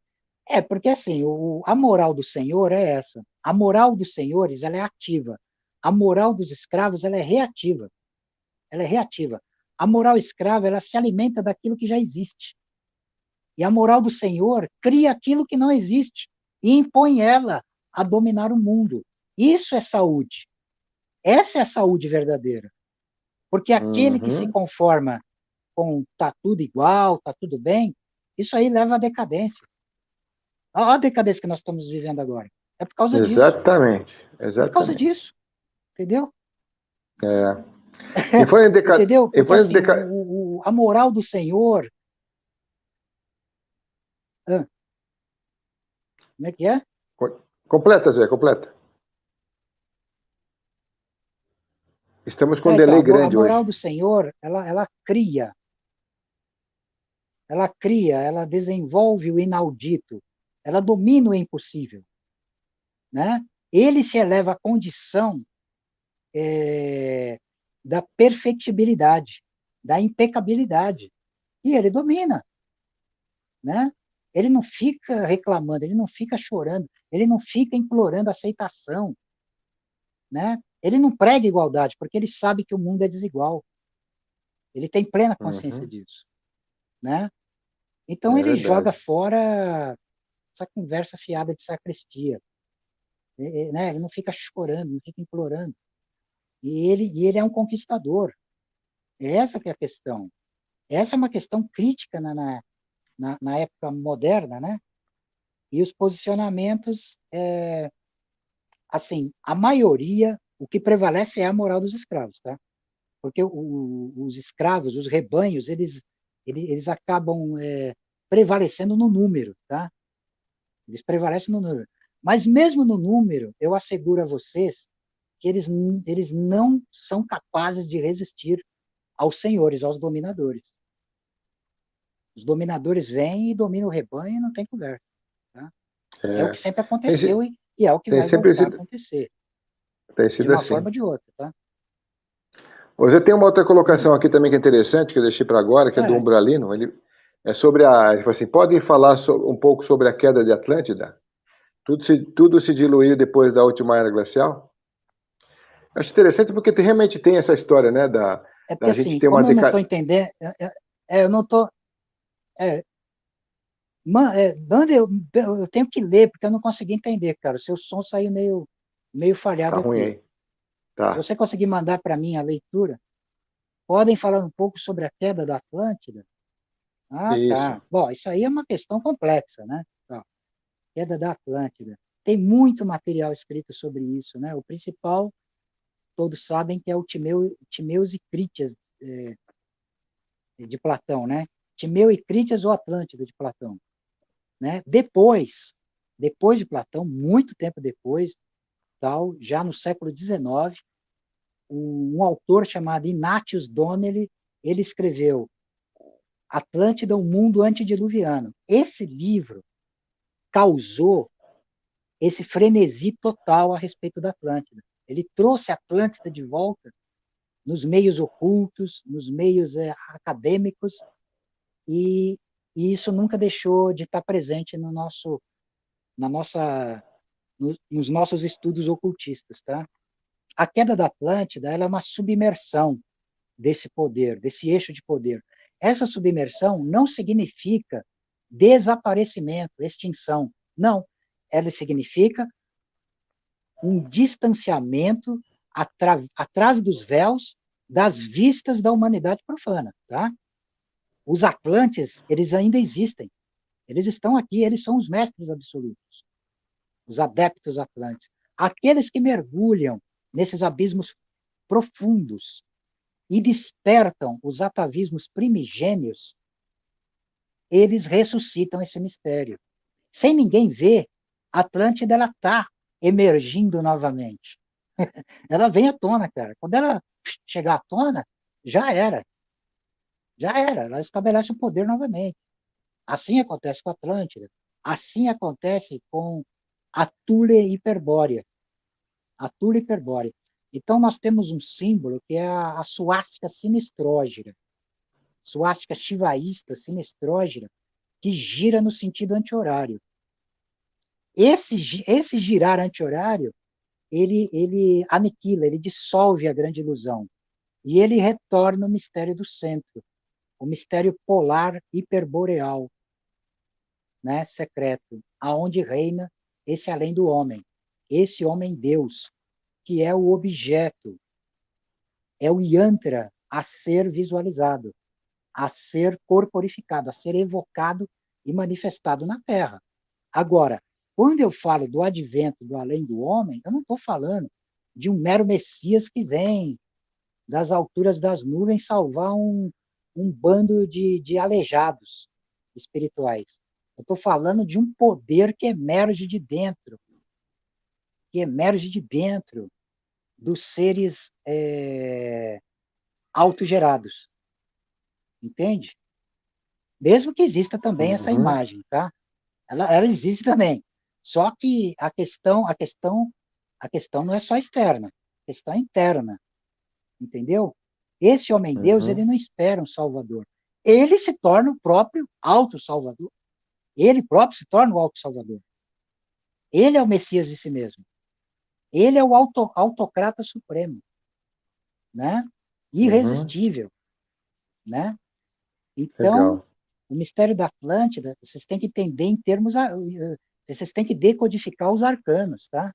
É, porque assim, a moral do Senhor é essa. A moral dos senhores, ela é ativa. A moral dos escravos, ela é reativa. Ela é reativa. A moral escrava, ela se alimenta daquilo que já existe. E a moral do Senhor cria aquilo que não existe e impõe ela a dominar o mundo. Isso é saúde. Essa é a saúde verdadeira. Porque aquele que se Uhum. conforma com tá tudo igual, tá tudo bem, isso aí leva à decadência. Olha a decadência que nós estamos vivendo agora. É por causa disso. Exatamente, É por causa exatamente. disso. Entendeu? É. E foi em Entendeu? e Porque foi em assim, a moral do Senhor. Ah, como é que é? Completa, Zé, completa. Estamos com um Então, delay a grande hoje. moral do Senhor, ela cria, ela desenvolve o inaudito, ela domina o impossível, né? Ele se eleva à condição da perfectibilidade, da impecabilidade, e ele domina, né? Ele não fica reclamando, ele não fica chorando, ele não fica implorando aceitação, né? Ele não prega igualdade, porque ele sabe que o mundo é desigual. Ele tem plena consciência Uhum. disso, né? Então É ele joga verdade. fora essa conversa fiada de sacristia, né? Ele não fica chorando, não fica implorando. E ele é um conquistador. Essa que é a questão. Essa é uma questão crítica na época moderna, né? E os posicionamentos, assim, a maioria, o que prevalece é a moral dos escravos, tá? Porque os escravos, os rebanhos, eles acabam prevalecendo no número, tá? Eles prevalecem no número. Mas mesmo no número, eu asseguro a vocês que eles não são capazes de resistir aos senhores, aos dominadores. Os dominadores vêm e dominam o rebanho e não tem conversa. Tá? É o É. que sempre Tem, aconteceu e é o que tem vai sempre voltar a sido, acontecer, tem de sido uma assim. forma ou de outra. Tá? Hoje tem uma outra Hum. colocação aqui também que é interessante, que eu deixei para agora, que é do É, Umbralino. Ele é sobre ele fala assim, podem falar um pouco sobre a queda de Atlântida? Tudo se diluiu depois da última era glacial? Acho interessante porque realmente tem essa história, né, é porque da gente assim, ter uma como eu não deca... estou entendendo, eu não estou. É, Banda, eu tenho que ler, porque eu não consegui entender, cara. O seu som saiu meio Tá falhado ruim aqui. aí. Se Tá. você conseguir mandar para mim a leitura, podem falar um pouco sobre a queda da Atlântida? Ah, Isso. tá. Bom, isso aí é uma questão complexa, né? Tá. Queda da Atlântida. Tem muito material escrito sobre isso, né? O principal, todos sabem que é o Timeus e Critias de Platão, né? Timeu e Critias ou Atlântida de Platão, né? Depois de Platão, muito tempo depois, tal, já no século XIX, um autor chamado Ignatius Donnelly, ele escreveu Atlântida, um mundo antediluviano. Esse livro causou esse frenesi total a respeito da Atlântida. Ele trouxe a Atlântida de volta nos meios ocultos, nos meios acadêmicos, e, e isso nunca deixou de estar presente na nossa, nos nossos estudos ocultistas. Tá? A queda da Atlântida ela é uma submersão desse poder, desse eixo de poder. Essa submersão não significa desaparecimento, extinção. Não. Ela significa um distanciamento atrás dos véus das vistas da humanidade profana, tá? Os Atlantes, eles ainda existem. Eles estão aqui, eles são os mestres absolutos, os adeptos Atlantes. Aqueles que mergulham nesses abismos profundos e despertam os atavismos primigênios, eles ressuscitam esse mistério. Sem ninguém ver, a Atlântida ela está emergindo novamente. Ela vem à tona, cara. Quando ela chegar à tona, já era. Já era. Ela estabelece o poder novamente. Assim acontece com a Atlântida. Assim acontece com a Thule Hiperbórea. A Thule Hiperbórea. Então, nós temos um símbolo que é a suástica sinestrógira. Suástica shivaísta sinestrógira, que gira no sentido anti-horário. Esse girar anti-horário, ele aniquila, ele dissolve a grande ilusão. E ele retorna o mistério do centro, o mistério polar hiperboreal, né, secreto, aonde reina esse além do homem, esse homem-deus, que é o objeto, é o yantra a ser visualizado, a ser corporificado, a ser evocado e manifestado na Terra. Agora, quando eu falo do advento do além do homem, eu não estou falando de um mero Messias que vem das alturas das nuvens salvar um bando de aleijados espirituais. Eu estou falando de um poder que emerge de dentro dos seres autogerados, entende? Mesmo que exista também essa Uhum. imagem, tá? Ela existe também. Só que a questão não é só externa, a questão é interna, entendeu? Esse homem-deus, ele Uhum. não espera um salvador. Ele se torna o próprio auto-salvador. Ele próprio se torna o auto-salvador. Ele é o Messias de si mesmo. Ele é o autocrata supremo, né? Uhum. Irresistível, né? Então, Legal. o mistério da Atlântida, vocês têm que entender em termos, vocês têm que decodificar os arcanos, tá?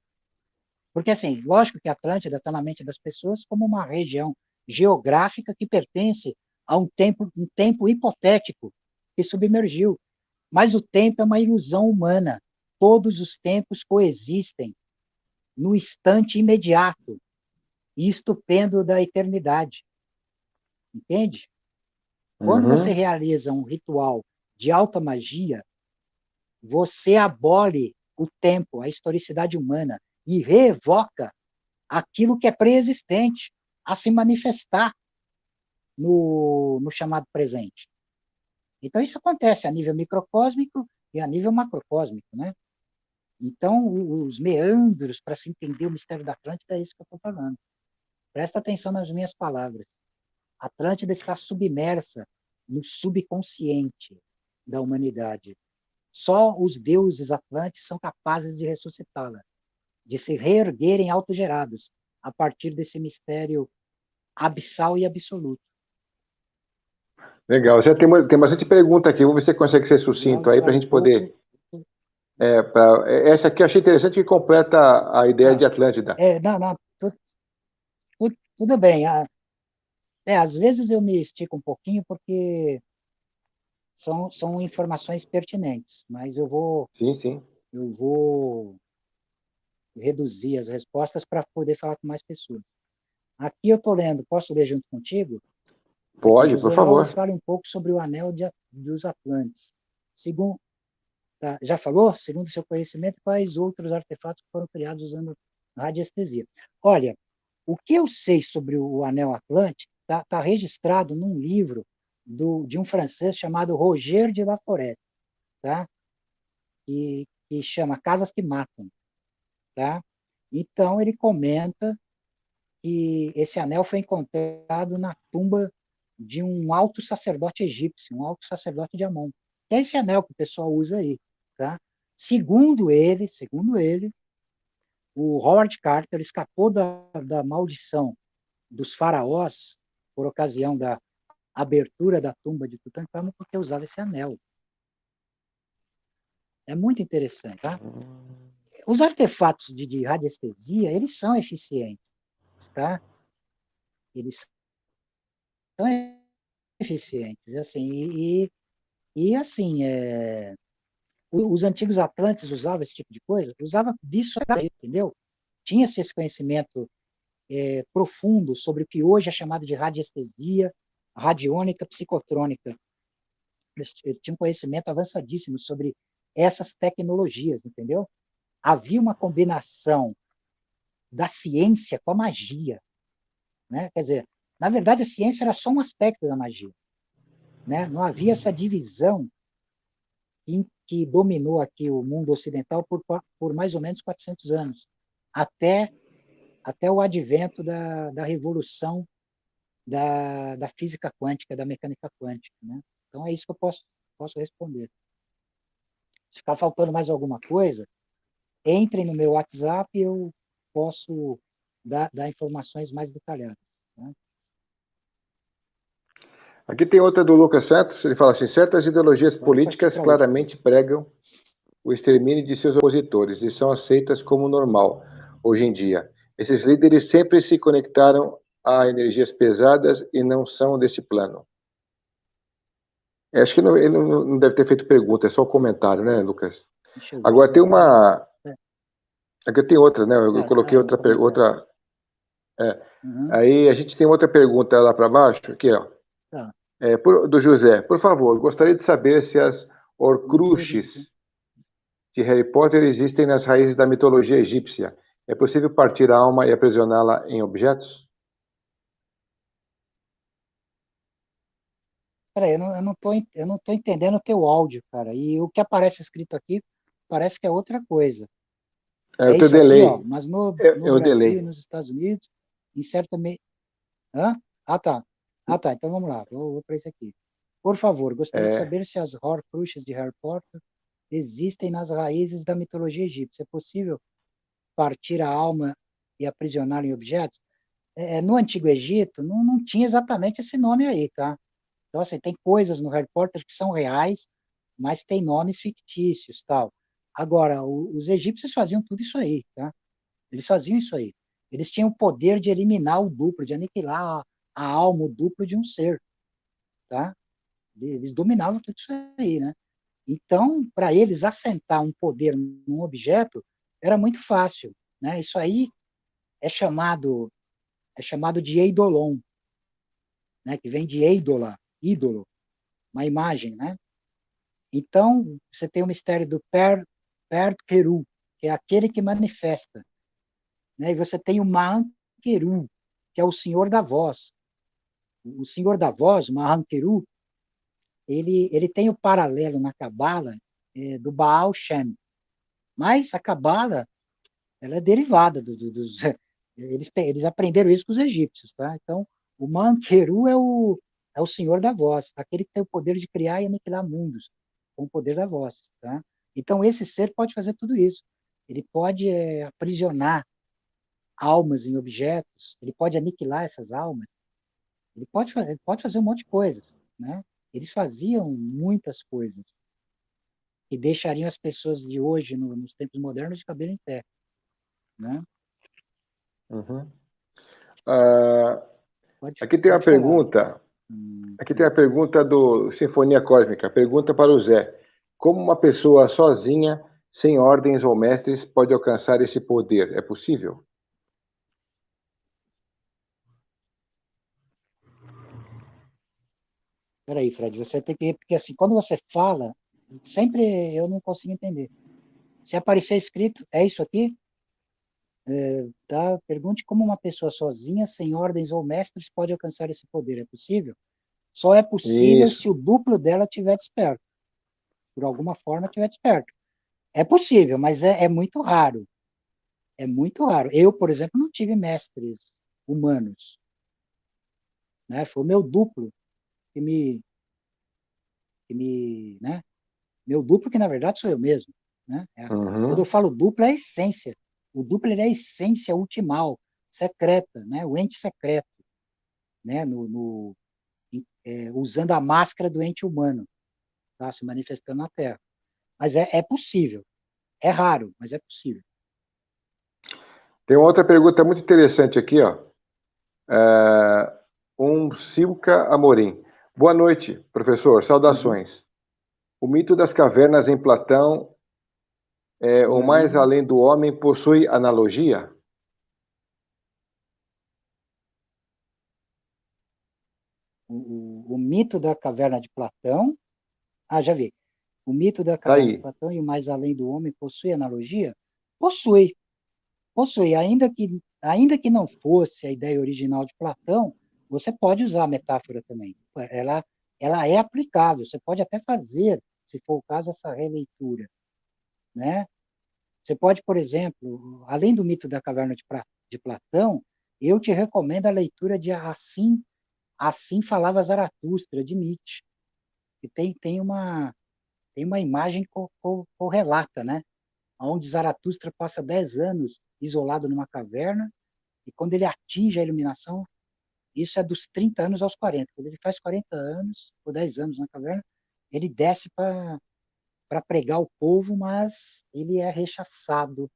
Porque, assim, lógico que a Atlântida está na mente das pessoas como uma região geográfica que pertence a um tempo hipotético que submergiu. Mas o tempo é uma ilusão humana. Todos os tempos coexistem no instante imediato e estupendo da eternidade. Entende? Quando você Uhum. realiza um ritual de alta magia, você abole o tempo, a historicidade humana, e reevoca aquilo que é pré-existente a se manifestar no chamado presente. Então, isso acontece a nível microcósmico e a nível macrocósmico, né? Então, os meandros para se entender o mistério da Atlântida é isso que eu estou falando. Presta atenção nas minhas palavras. A Atlântida está submersa no subconsciente da humanidade. Só os deuses atlantes são capazes de ressuscitá-la, de se reerguerem autogerados a partir desse mistério abissal e absoluto. Legal. Já tem bastante pergunta aqui. Vamos ver se você consegue ser sucinto aí para a gente poder. Essa aqui eu achei interessante que completa a ideia de Atlântida. Não, não, tudo bem. Às vezes eu me estico um pouquinho porque são informações pertinentes, mas Sim, sim. eu vou reduzir as respostas para poder falar com mais pessoas. Aqui eu estou lendo, posso ler junto contigo? Aqui, Pode, por José Alves favor. fala um pouco sobre o anel dos Atlantes. Segundo, tá, já falou? Segundo seu conhecimento, quais outros artefatos foram criados usando radiestesia? Olha, o que eu sei sobre o anel Atlântico está registrado num livro de um francês chamado Roger de Laforest, tá? Que chama Casas que Matam, tá? Então, ele comenta que esse anel foi encontrado na tumba de um alto sacerdote egípcio, um alto sacerdote de Amon. É esse anel que o pessoal usa aí, tá? Segundo ele, o Howard Carter escapou da maldição dos faraós por ocasião da abertura da tumba de Tutankhamon porque usava esse anel. É muito interessante, tá? Os artefatos de radiestesia, eles são eficientes, tá? Eles são eficientes, assim, assim, os antigos atlantes usavam esse tipo de coisa, usava disso, entendeu? Tinha-se esse conhecimento profundo sobre o que hoje é chamado de radiestesia, radiônica psicotrônica. Eles tinham conhecimento avançadíssimo sobre essas tecnologias, entendeu? Havia uma combinação da ciência com a magia, né? Quer dizer, na verdade, a ciência era só um aspecto da magia, né? Não havia essa divisão que dominou aqui o mundo ocidental por mais ou menos 400 anos, até, até o advento da revolução da física quântica, da mecânica quântica, né? Então, é isso que eu posso responder. Se ficar faltando mais alguma coisa, entrem no meu WhatsApp e eu posso dar informações mais detalhadas. Né? Aqui tem outra do Lucas Santos, ele fala assim, certas ideologias Pode partir políticas para outra. claramente pregam o extermínio de seus opositores e são aceitas como normal hoje em dia. Esses líderes sempre se conectaram a energias pesadas e não são desse plano. Acho que ele não deve ter feito pergunta, é só um comentário, né, Lucas? Deixa eu ver. Agora tem uma... Aqui tem outra, né? Eu coloquei Um comentário. Uhum. Aí a gente tem outra pergunta lá para baixo, aqui, ó. Tá. Do José. Por favor, gostaria de saber se as Horcruxes de Harry Potter existem nas raízes da mitologia egípcia. É possível partir a alma e aprisioná-la em objetos? Peraí, eu não tô entendendo o teu áudio, cara. E o que aparece escrito aqui parece que é outra coisa. É o É teu isso aqui, ó. delay. Mas É no o Brasil e delay. nos Estados Unidos, em certa... Hã? Ah, tá. Ah, tá. Então vamos lá. Vou para esse aqui. Por favor, gostaria de É, saber se as Horcruxes de Harry Potter existem nas raízes da mitologia egípcia. É possível partir a alma e aprisioná-la em objetos? No Antigo Egito, não tinha exatamente esse nome aí, tá? Então, assim, tem coisas no Harry Potter que são reais, mas tem nomes fictícios, tal. Agora, os egípcios faziam tudo isso aí, tá? Eles faziam isso aí. Eles tinham o poder de eliminar o duplo, de aniquilar a alma, o duplo de um ser, tá? Eles dominavam tudo isso aí, né? Então, para eles assentar um poder num objeto era muito fácil, né? Isso aí é chamado de eidolon, né? Que vem de eidola, ídolo, uma imagem, né? Então, você tem o mistério do Per Keru, que é aquele que manifesta, né? E você tem o Maankeru, que é o senhor da voz. O senhor da voz, o Maankeru, ele tem o paralelo na Cabala do Baal Shem. Mas a Cabala ela é derivada dos... Eles aprenderam isso com os egípcios, tá? Então, o Maankeru é o senhor da voz, aquele que tem o poder de criar e aniquilar mundos, com o poder da voz, tá? Então, esse ser pode fazer tudo isso. Ele pode aprisionar almas em objetos, ele pode aniquilar essas almas, ele pode fazer um monte de coisas, né? Eles faziam muitas coisas que deixariam as pessoas de hoje, nos tempos modernos, de cabelo em pé, né? uhum. Ah, aqui tem uma Pode falar. pergunta. Aqui tem a pergunta do Sinfonia Cósmica. Pergunta para o Zé. Como uma pessoa sozinha, sem ordens ou mestres, pode alcançar esse poder? É possível? Peraí, Fred, você tem que... Porque assim, quando você fala, sempre eu não consigo entender. Se aparecer escrito, é isso aqui? Tá? Pergunte como uma pessoa sozinha, sem ordens ou mestres, pode alcançar esse poder. É possível? Só é possível Isso. se o duplo dela estiver desperto. Por alguma forma estiver desperto. É possível, mas é muito raro. É muito raro. Eu, por exemplo, não tive mestres humanos. Né? Foi o meu duplo né? Meu duplo, que na verdade sou eu mesmo. Né? Quando eu Uhum. falo duplo, é a essência. O duplo ele é a essência ultimal, secreta, né? O ente secreto, né? Usando a máscara do ente humano, tá? Se manifestando na Terra. Mas é possível. É raro, mas é possível. Tem uma outra pergunta muito interessante aqui, ó. Silca Amorim. Boa noite, professor. Saudações. O mito das cavernas em Platão, o mais além do homem, possui analogia? O mito da caverna de Platão. Já vi. O mito da Tá caverna de aí. Platão e o mais além do homem possui analogia? Possui. Possui. Ainda que não fosse a ideia original de Platão, você pode usar a metáfora também. Ela é aplicável. Você pode até fazer, se for o caso, essa releitura, né? Você pode, por exemplo, além do mito da caverna de Platão, eu te recomendo a leitura de Assim Falava Zaratustra, de Nietzsche, que tem uma imagem correlata, né? Onde Zaratustra passa 10 anos isolado numa caverna, e quando ele atinge a iluminação, isso é dos 30 anos aos 40. Quando ele faz 40 anos, ou 10 anos na caverna, ele desce para pregar o povo, mas ele é rechaçado.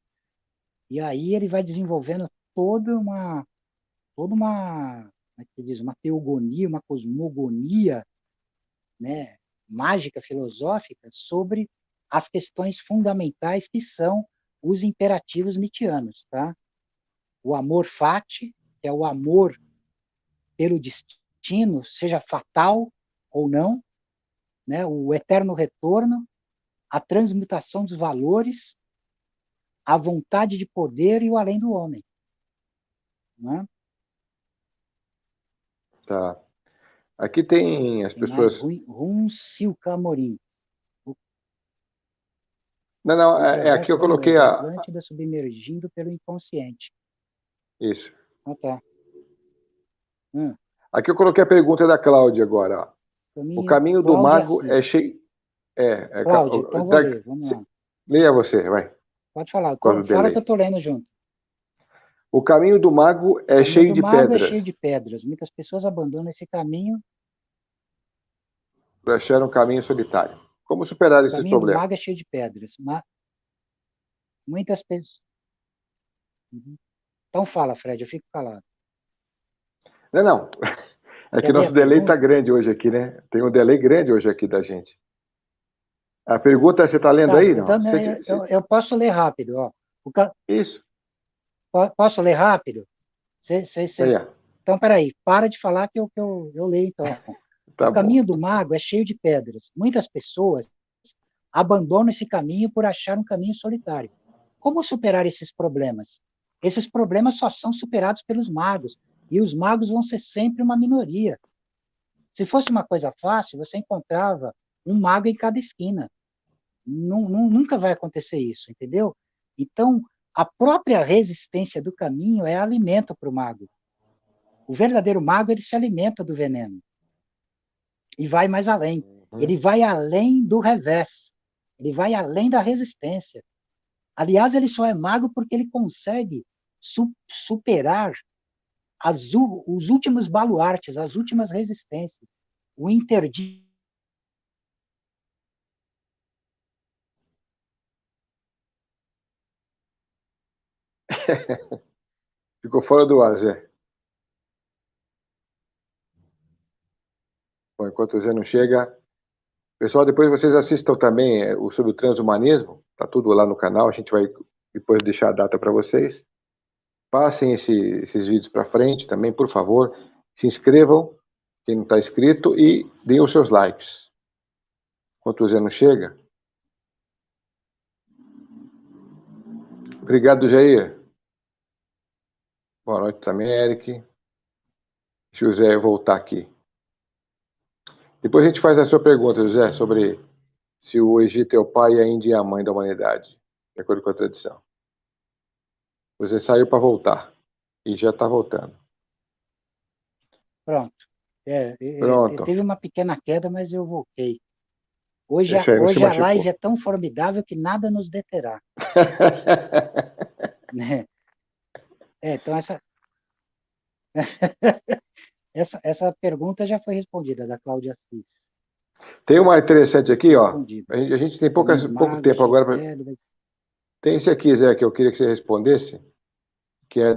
E aí ele vai desenvolvendo toda uma, como é que se diz, uma teogonia, uma cosmogonia, né, mágica, filosófica, sobre as questões fundamentais que são os imperativos nietzschianos, tá? O amor fati, que é o amor pelo destino, seja fatal ou não, né? O eterno retorno, a transmutação dos valores, a vontade de poder e o além do homem, né? Tá. Aqui tem as Tem mais pessoas... Silca Amorim. Não, aqui Ultraverso eu da coloquei noite, a... Atlântida submergindo pelo inconsciente. Isso. Tá. Hum. Aqui eu coloquei a pergunta da Cláudia agora. Ó. O caminho do Cláudia mago é Assis. cheio... Cláudia, então vou ler, vamos lá. Leia você, vai. Pode falar, Qual o fala que eu delay? estou lendo junto. O caminho do mago O é caminho cheio do de mago é pedras. cheio de pedras. Muitas pessoas abandonam esse caminho. Para achar um caminho solitário. Como superar O esses caminho do problemas? mago é cheio de pedras. Muitas pessoas. Então fala, Fred, eu fico calado. Não. É Quer que ler a nosso delay está pergunta? grande hoje aqui, né? Tem um delay grande hoje aqui da gente. A pergunta, você está lendo Tá, aí, então não? eu posso ler rápido. Ó. Isso. Posso ler rápido? Leia. Então, peraí, para de falar que eu leio, então. O Tá bom. caminho do mago é cheio de pedras. Muitas pessoas abandonam esse caminho por achar um caminho solitário. Como superar esses problemas? Esses problemas só são superados pelos magos, e os magos vão ser sempre uma minoria. Se fosse uma coisa fácil, você encontrava um mago em cada esquina. Nunca vai acontecer isso, entendeu? Então, a própria resistência do caminho é alimento para o mago. O verdadeiro mago, ele se alimenta do veneno e vai mais além. Ele vai além do revés. Ele vai além da resistência. Aliás, ele só é mago porque ele consegue superar os últimos baluartes, as últimas resistências. O interdito. Ficou fora do ar, Zé. Bom, enquanto o Zé não chega... Pessoal, depois vocês assistam também sobre o transhumanismo. Está tudo lá no canal. A gente vai depois deixar a data para vocês. Passem esses vídeos para frente também, por favor. Se inscrevam, quem não está inscrito, e deem os seus likes. Enquanto o Zé não chega. Obrigado, Jair. Boa noite também, Eric. Deixa o Zé voltar aqui. Depois a gente faz a sua pergunta, José, sobre se o Egito é o pai e a Índia é a mãe da humanidade, de acordo com a tradição. Você saiu para voltar e já está voltando. Pronto. Pronto. Teve uma pequena queda, mas eu voltei. Hoje, Isso aí, não se hoje a live machucou. é tão formidável que nada nos deterá. Né? Então, essa pergunta já foi respondida, da Cláudia Assis. Tem uma interessante aqui, ó. Respondida. A gente tem Caminho do pouco Mago, tempo cheio de agora. pedras. Tem esse aqui, Zé, que eu queria que você respondesse, que é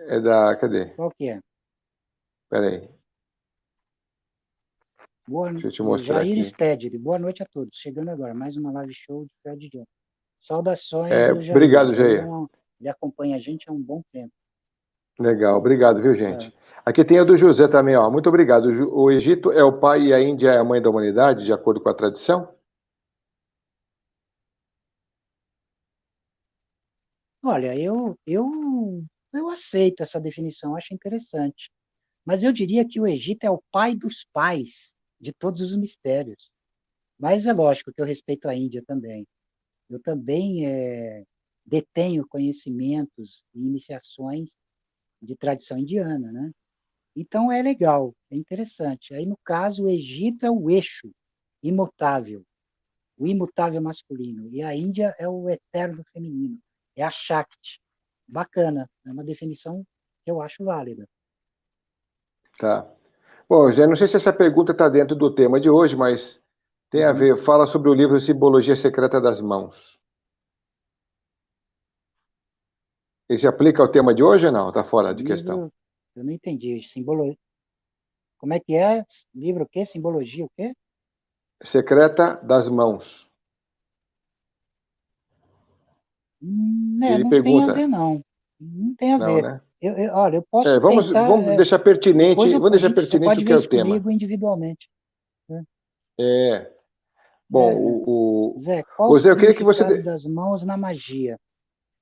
É da... Cadê? Qual que é? Espera aí. Deixa eu te O mostrar Jair aqui. Stedley, boa noite a todos. Chegando agora, mais uma live show de Fred Jones. Saudações, o Jair. O Obrigado, Jair Jair. ele acompanha a gente há um bom tempo. Legal, obrigado, viu, É. gente? Aqui tem a do José também, ó. Muito obrigado. O Egito é o pai e a Índia é a mãe da humanidade, de acordo com a tradição? Olha, eu aceito essa definição, acho interessante. Mas eu diria que o Egito é o pai dos pais de todos os mistérios. Mas é lógico que eu respeito a Índia também. Eu também detenho conhecimentos e iniciações de tradição indiana, né? Então é legal, é interessante. Aí, no caso, o Egito é o eixo imutável, o imutável masculino, e a Índia é o eterno feminino, é a Shakti. Bacana, é uma definição que eu acho válida. Tá. Bom, já não sei se essa pergunta está dentro do tema de hoje, mas tem a Uhum. ver. Fala sobre o livro Simbologia Secreta das Mãos. Ele se aplica ao tema de hoje ou não? Está fora de questão. Livro, eu não entendi. Como é que é? Livro o quê? Simbologia o quê? Secreta das Mãos. Ele Não tem a pergunta. ver, não. Não tem a Não, ver. né? Olha, eu posso tentar. Vamos deixar pertinente, vamos deixar Você pertinente pode o que ver é o isso tema. comigo individualmente, né? É. Bom, É, Zé, qual o Zé, eu queria que você. significado das mãos na magia?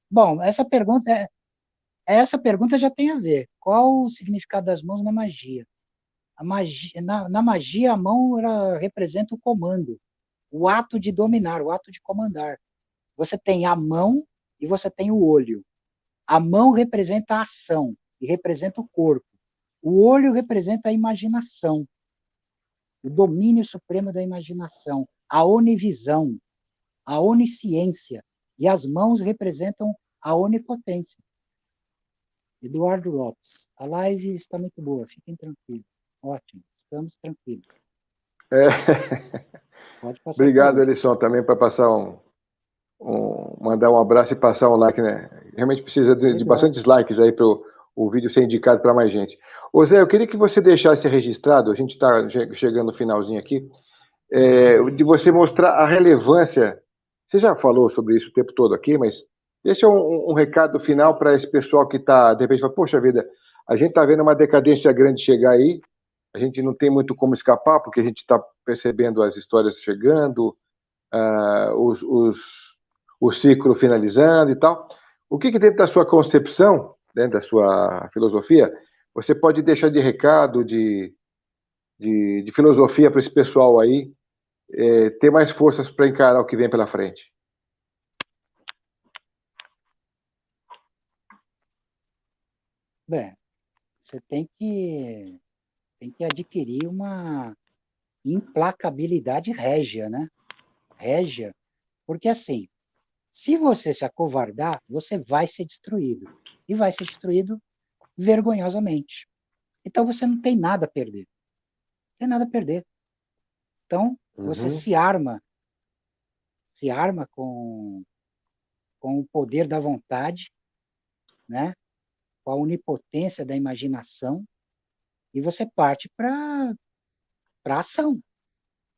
Bom, essa pergunta já tem a ver. Qual o significado das mãos na magia? Na magia, a mão ela representa o comando, o ato de dominar, o ato de comandar. Você tem a mão e você tem o olho. A mão representa a ação e representa o corpo. O olho representa a imaginação, o domínio supremo da imaginação, a onivisão, a onisciência. E as mãos representam a onipotência. Eduardo Lopes, a live está muito boa, fiquem tranquilos. Ótimo, estamos tranquilos. É. Pode passar para Obrigado, outro. Elisson, também para passar mandar um abraço e passar um like, né? Realmente precisa de Legal. bastantes likes aí para o vídeo ser indicado para mais gente. Ô Zé, eu queria que você deixasse registrado, a gente está chegando no finalzinho aqui, de você mostrar a relevância. Você já falou sobre isso o tempo todo aqui, mas deixa um recado final para esse pessoal que está, de repente, fala, poxa vida, a gente está vendo uma decadência grande chegar aí, a gente não tem muito como escapar, porque a gente está percebendo as histórias chegando, o ciclo finalizando e tal. O que dentro da sua concepção, dentro da sua filosofia, você pode deixar de recado, de filosofia para esse pessoal aí ter mais forças para encarar o que vem pela frente? Bem, você tem que adquirir uma implacabilidade régia, né? Régia, porque assim, se você se acovardar, você vai ser destruído. E vai ser destruído vergonhosamente. Então você não tem nada a perder. Não tem nada a perder. Então, você Uhum. se arma com o poder da vontade, né? Com a onipotência da imaginação, e você parte para a ação.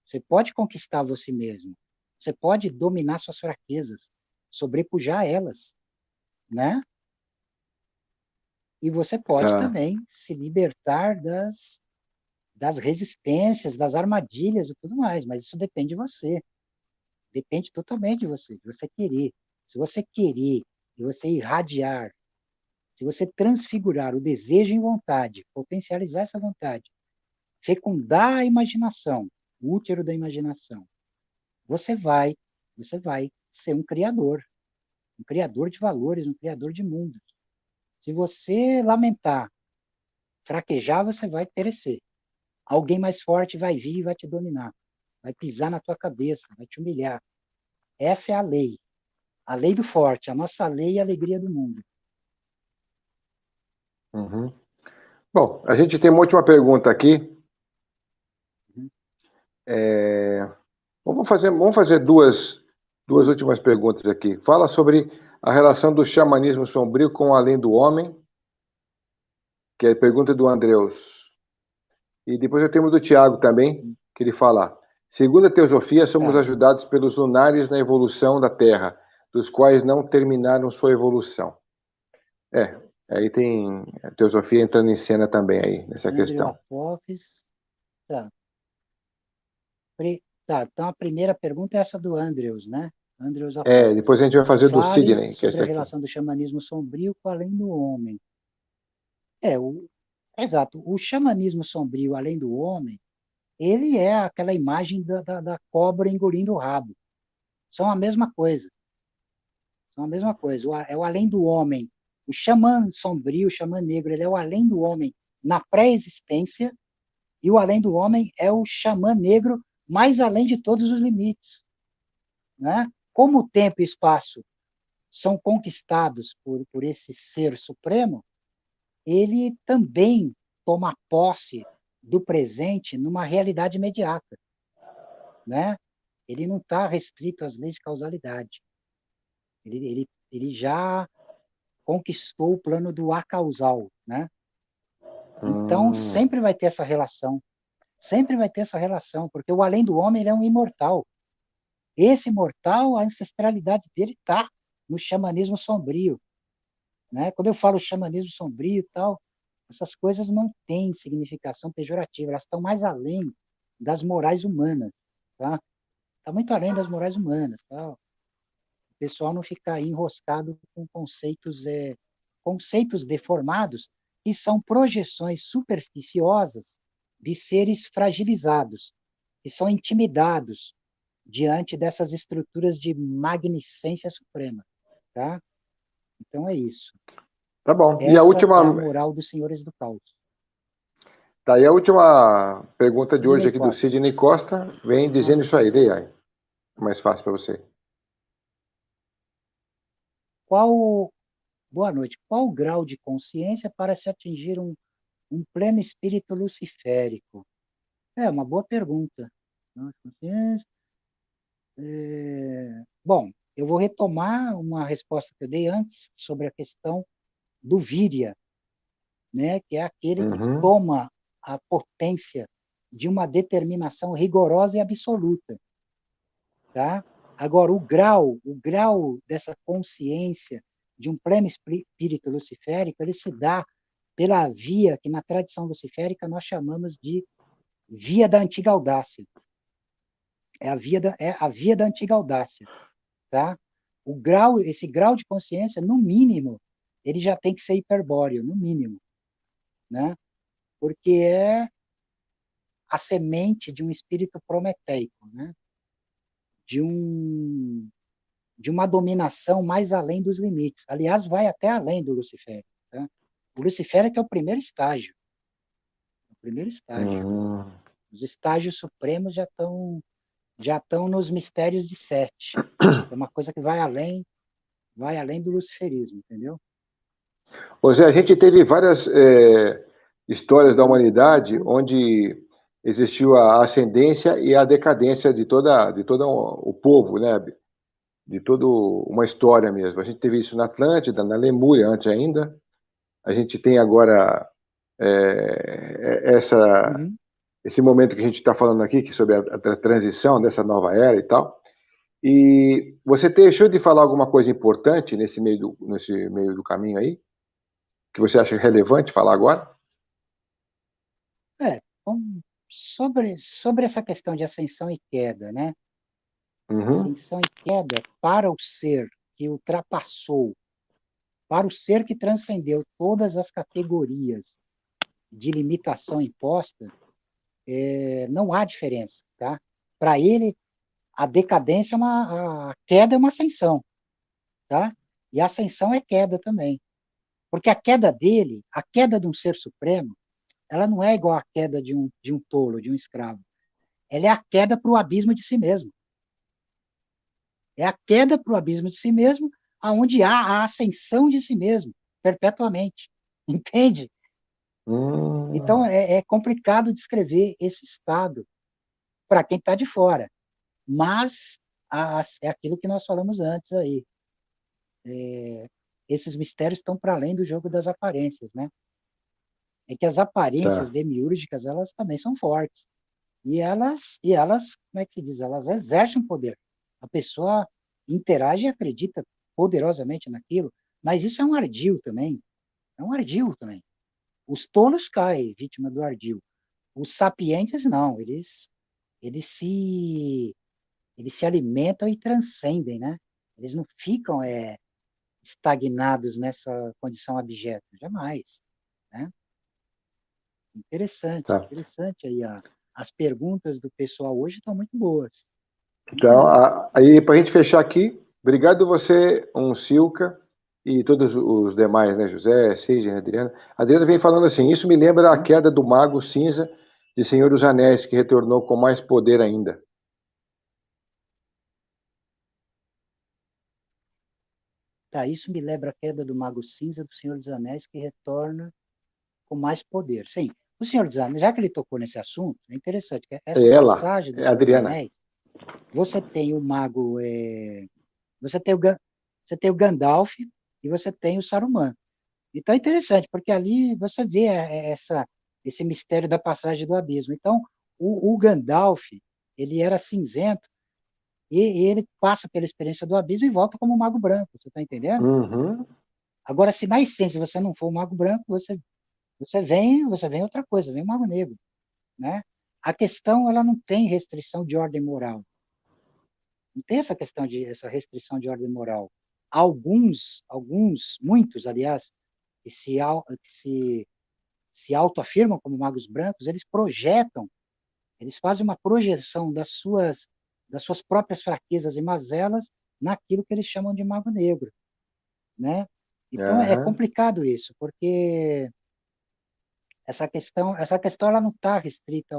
Você pode conquistar você mesmo. Você pode dominar suas fraquezas, sobrepujar elas, né? E você pode Tá. também se libertar das resistências, das armadilhas e tudo mais, mas isso depende de você. Depende totalmente de você querer. Se você querer e você irradiar, se você transfigurar o desejo em vontade, potencializar essa vontade, fecundar a imaginação, o útero da imaginação, você vai, você vai ser um criador de valores, um criador de mundos. Se você lamentar, fraquejar, você vai perecer. Alguém mais forte vai vir e vai te dominar, vai pisar na tua cabeça, vai te humilhar. Essa é a lei do forte, a nossa lei e a alegria do mundo. Uhum. Bom, a gente tem uma última pergunta aqui. Uhum. Vamos fazer duas últimas perguntas aqui. Fala sobre a relação do xamanismo sombrio com o além do homem que é a pergunta do Andreus. E depois eu tenho do Tiago também, que ele fala: segundo a teosofia, somos Tá. ajudados pelos lunares na evolução da Terra, dos quais não terminaram sua evolução. Aí tem a teosofia entrando em cena também aí, nessa Andrew questão. Apophis. Tá. Tá, então a primeira pergunta é essa do Andrews, né? Andrews Apophis. Depois a gente vai fazer do Fale Sidney, que é sobre esse a aqui. relação do xamanismo sombrio com além do homem. É, exato. O xamanismo sombrio além do homem, ele é aquela imagem da cobra engolindo o rabo. São a mesma coisa. São a mesma coisa. É o além do homem. O xamã sombrio, o xamã negro, ele é o além do homem na pré-existência, e o além do homem é o xamã negro mais além de todos os limites, né? Como o tempo e o espaço são conquistados por esse ser supremo, ele também toma posse do presente numa realidade imediata, né? Ele não está restrito às leis de causalidade. Ele já conquistou o plano do acausal, né? Então, Hum, sempre vai ter essa relação. Sempre vai ter essa relação, porque o além do homem ele é um imortal. Esse imortal, a ancestralidade dele está no xamanismo sombrio, né? Quando eu falo xamanismo sombrio e tal, essas coisas não têm significação pejorativa, elas estão mais além das morais humanas, tá? Está muito além das morais humanas, tá? O pessoal não ficar enroscado com conceitos deformados que são projeções supersticiosas de seres fragilizados, que são intimidados diante dessas estruturas de magnicência suprema, tá? Então é isso. tá bom. E a Essa última, é a moral dos senhores do caos. tá aí a última pergunta de hoje Sidney aqui do Costa. Sidney Costa, vem Ah, dizendo isso aí, leia aí. Mais fácil para você. qual, boa noite. Qual o grau de consciência para se atingir um pleno espírito luciférico? É uma boa pergunta. Bom, eu vou retomar uma resposta que eu dei antes sobre a questão do víria, né? Que é aquele que Uhum. toma a potência de uma determinação rigorosa e absoluta, tá? Agora, o grau dessa consciência de um pleno espírito luciférico, ele se dá pela via que na tradição luciférica nós chamamos de via da antiga audácia. É a via da antiga audácia, tá? Esse grau de consciência, no mínimo, ele já tem que ser hiperbóreo, no mínimo, né? Porque é a semente de um espírito prometeico, né? De um de uma dominação mais além dos limites. Aliás, vai até além do Lucifer, tá? O Lucifer é que é o primeiro estágio, o primeiro estágio. Uhum. Os estágios supremos já estão nos mistérios de Sete. É uma coisa que vai além do luciferismo, entendeu? Pois é, a gente teve várias histórias da humanidade onde existiu a ascendência e a decadência de todo o povo, né? De toda uma história mesmo. A gente teve isso na Atlântida, na Lemúria antes ainda. A gente tem agora Uhum. esse momento que a gente está falando aqui, que é sobre a transição dessa nova era e tal. E você deixou de falar alguma coisa importante nesse meio do caminho aí, que você acha relevante falar agora? Sobre essa questão de ascensão e queda, né? Uhum. Ascensão e queda para o ser que ultrapassou, para o ser que transcendeu todas as categorias de limitação imposta, não há diferença, tá? Para ele, a decadência a queda é uma ascensão, tá? E a ascensão é queda também. Porque a queda de um ser supremo, ela não é igual à queda de um tolo, de um escravo. Ela é a queda para o abismo de si mesmo. É a queda para o abismo de si mesmo, aonde há a ascensão de si mesmo, perpetuamente. Entende? Então, Hum. é complicado descrever esse estado para quem está de fora. Mas é aquilo que nós falamos antes aí. Esses mistérios estão para além do jogo das aparências, né? é que as aparências Tá. demiúrgicas, elas também são fortes. E elas, como é que se diz? Elas exercem um poder. A pessoa interage e acredita poderosamente naquilo, mas isso é um ardil também. É um ardil também. Os tolos caem vítima do ardil. Os sapientes não, eles se eles se alimentam e transcendem, né? Eles não ficam estagnados nessa condição abjeta, jamais, né? Interessante, Tá. interessante aí as perguntas do pessoal hoje estão muito boas, muito Então, boas. aí, para a gente fechar aqui, obrigado você, Silca, e todos os demais, né, José, Sidney, Adriana. A Adriana vem falando assim, isso me lembra a Hã? queda do Mago Cinza de Senhor dos Anéis, que retornou com mais poder ainda. Tá, isso me lembra a queda do Mago Cinza do Senhor dos Anéis, que retorna com mais poder. Sim, o Senhor dos Anéis, já que ele tocou nesse assunto, é interessante que essa É ela, passagem do é a Senhor dos Adriana. Anéis, você tem o mago, você tem você tem o Gandalf e você tem o Saruman. Então é interessante, porque ali você vê esse mistério da passagem do abismo. Então, o Gandalf, ele era cinzento e ele passa pela experiência do abismo e volta como um mago branco, você está entendendo? Uhum. Agora, se na essência você não for um mago branco, você vem outra coisa, vem um mago negro, né? A questão, ela não tem restrição de ordem moral. Não tem essa restrição de ordem moral. Muitos, aliás, que se autoafirmam como magos brancos, eles fazem uma projeção das suas próprias fraquezas e mazelas naquilo que eles chamam de mago negro, né? Então é Aham. complicado isso, porque essa questão ela não está restrita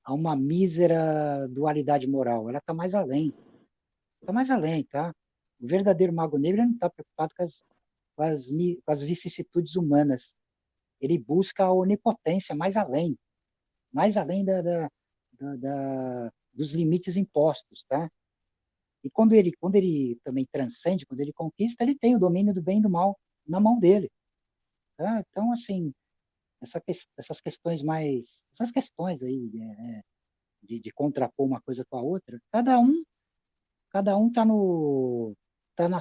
a uma mísera dualidade moral, ela está mais além, tá? O verdadeiro mago negro ele não está preocupado com as vicissitudes humanas, ele busca a onipotência mais além dos limites impostos, tá? E quando ele também transcende, quando ele conquista, ele tem o domínio do bem e do mal na mão dele, tá? Então, assim, essas questões aí de contrapor uma coisa com a outra, cada um tá na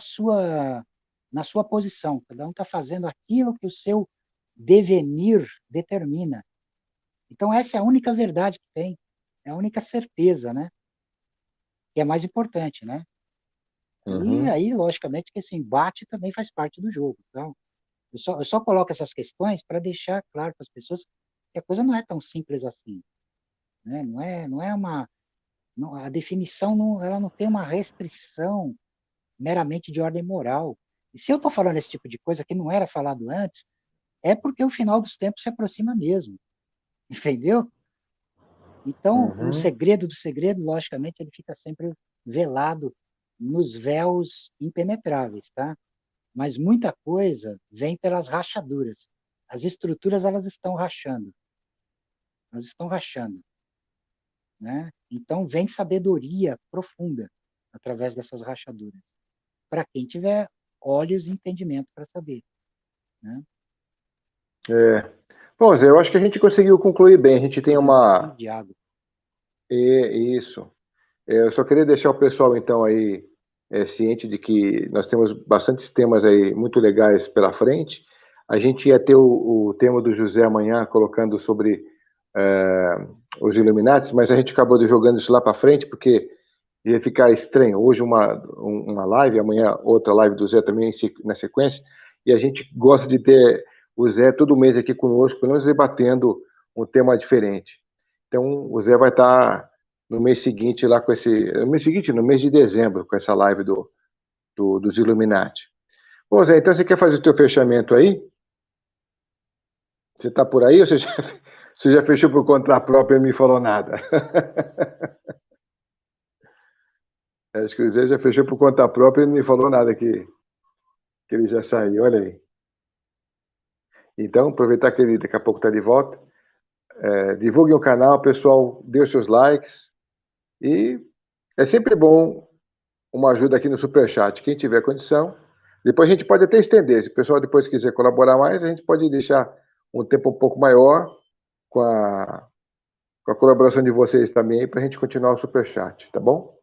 sua posição, cada um está fazendo aquilo que o seu devenir determina. Então, essa é a única verdade que tem, é a única certeza, né? Que é mais importante, né? E Uhum. aí, logicamente, que esse embate também faz parte do jogo. Então, eu só coloco essas questões para deixar claro para as pessoas que a coisa não é tão simples assim, né? Não é a definição ela não tem uma restrição meramente de ordem moral. E se eu estou falando esse tipo de coisa que não era falado antes, é porque o final dos tempos se aproxima mesmo, entendeu? Então, o Uhum. segredo do segredo, logicamente, ele fica sempre velado nos véus impenetráveis, tá? Mas muita coisa vem pelas rachaduras. As estruturas, elas estão rachando, né? Então, vem sabedoria profunda através dessas rachaduras, para quem tiver olhos e entendimento para saber, né? É. Bom, Zé, eu acho que a gente conseguiu concluir bem. A gente tem Beber um pouquinho uma. de água. Isso. Eu só queria deixar o pessoal, então, aí ciente de que nós temos bastantes temas aí muito legais pela frente. A gente ia ter o tema do José amanhã, colocando sobre os Illuminati, mas a gente acabou de jogando isso lá para frente, porque ia ficar estranho. Hoje uma live, amanhã outra live do Zé também na sequência, e a gente gosta de ter o Zé todo mês aqui conosco, pelo menos debatendo um tema diferente. Então, o Zé vai estar no mês seguinte lá com esse. No mês seguinte, no mês de dezembro, com essa live dos Illuminati. Bom, Zé, então você quer fazer o teu fechamento aí? Você está por aí ou você já fechou por conta própria e não me falou nada? Acho que o Zé já fechou por conta própria e não me falou nada que ele já saiu, olha aí. Então, aproveitar que ele daqui a pouco está de volta. Divulguem o canal, pessoal, dê os seus likes. E é sempre bom uma ajuda aqui no Superchat. Quem tiver condição. Depois a gente pode até estender. Se o pessoal depois quiser colaborar mais, a gente pode deixar um tempo um pouco maior, com a colaboração de vocês também, para a gente continuar o Superchat, tá bom?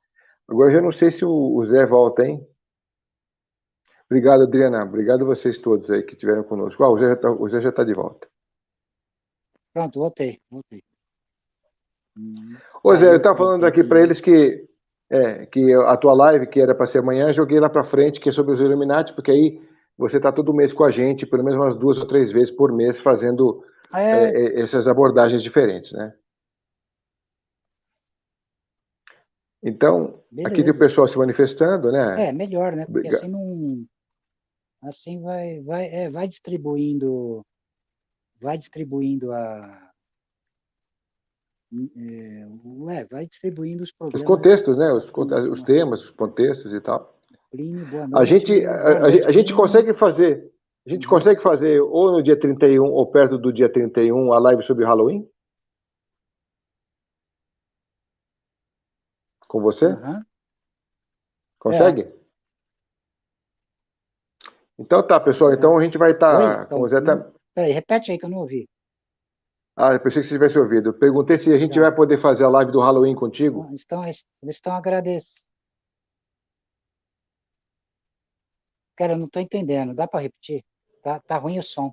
Agora, eu já não sei se o Zé volta, hein? Obrigado, Adriana. Obrigado a vocês todos aí que estiveram conosco. O Zé já tá de volta. Pronto, voltei. Ô, Zé, eu estava falando Voltei aqui para aqui. eles que a tua live, que era para ser amanhã, joguei lá para frente, que é sobre os Illuminati, porque aí você está todo mês com a gente, pelo menos umas 2 ou 3 vezes por mês, fazendo essas abordagens diferentes, né? Então, aqui tem o Beleza. pessoal se manifestando, né? Melhor, né? Porque assim não. Assim vai distribuindo. Vai distribuindo vai distribuindo os Os programas. contextos, né? De Os uma forma. temas, os contextos e tal. Plínio, boa A noite. gente, Boa noite, a gente Plínio. consegue fazer. A gente Uhum. consegue fazer ou no dia 31 ou perto do dia 31 a live sobre Halloween? Com você? Uhum. Consegue? Então tá, pessoal. Então a gente vai Oi? estar com o Então, Zé. peraí, repete aí que eu não ouvi. Ah, eu pensei que você tivesse ouvido. Eu perguntei se a gente Tá. vai poder fazer a live do Halloween contigo. Eles estão agradecendo. Cara, eu não estou entendendo. Dá para repetir? Tá ruim o som.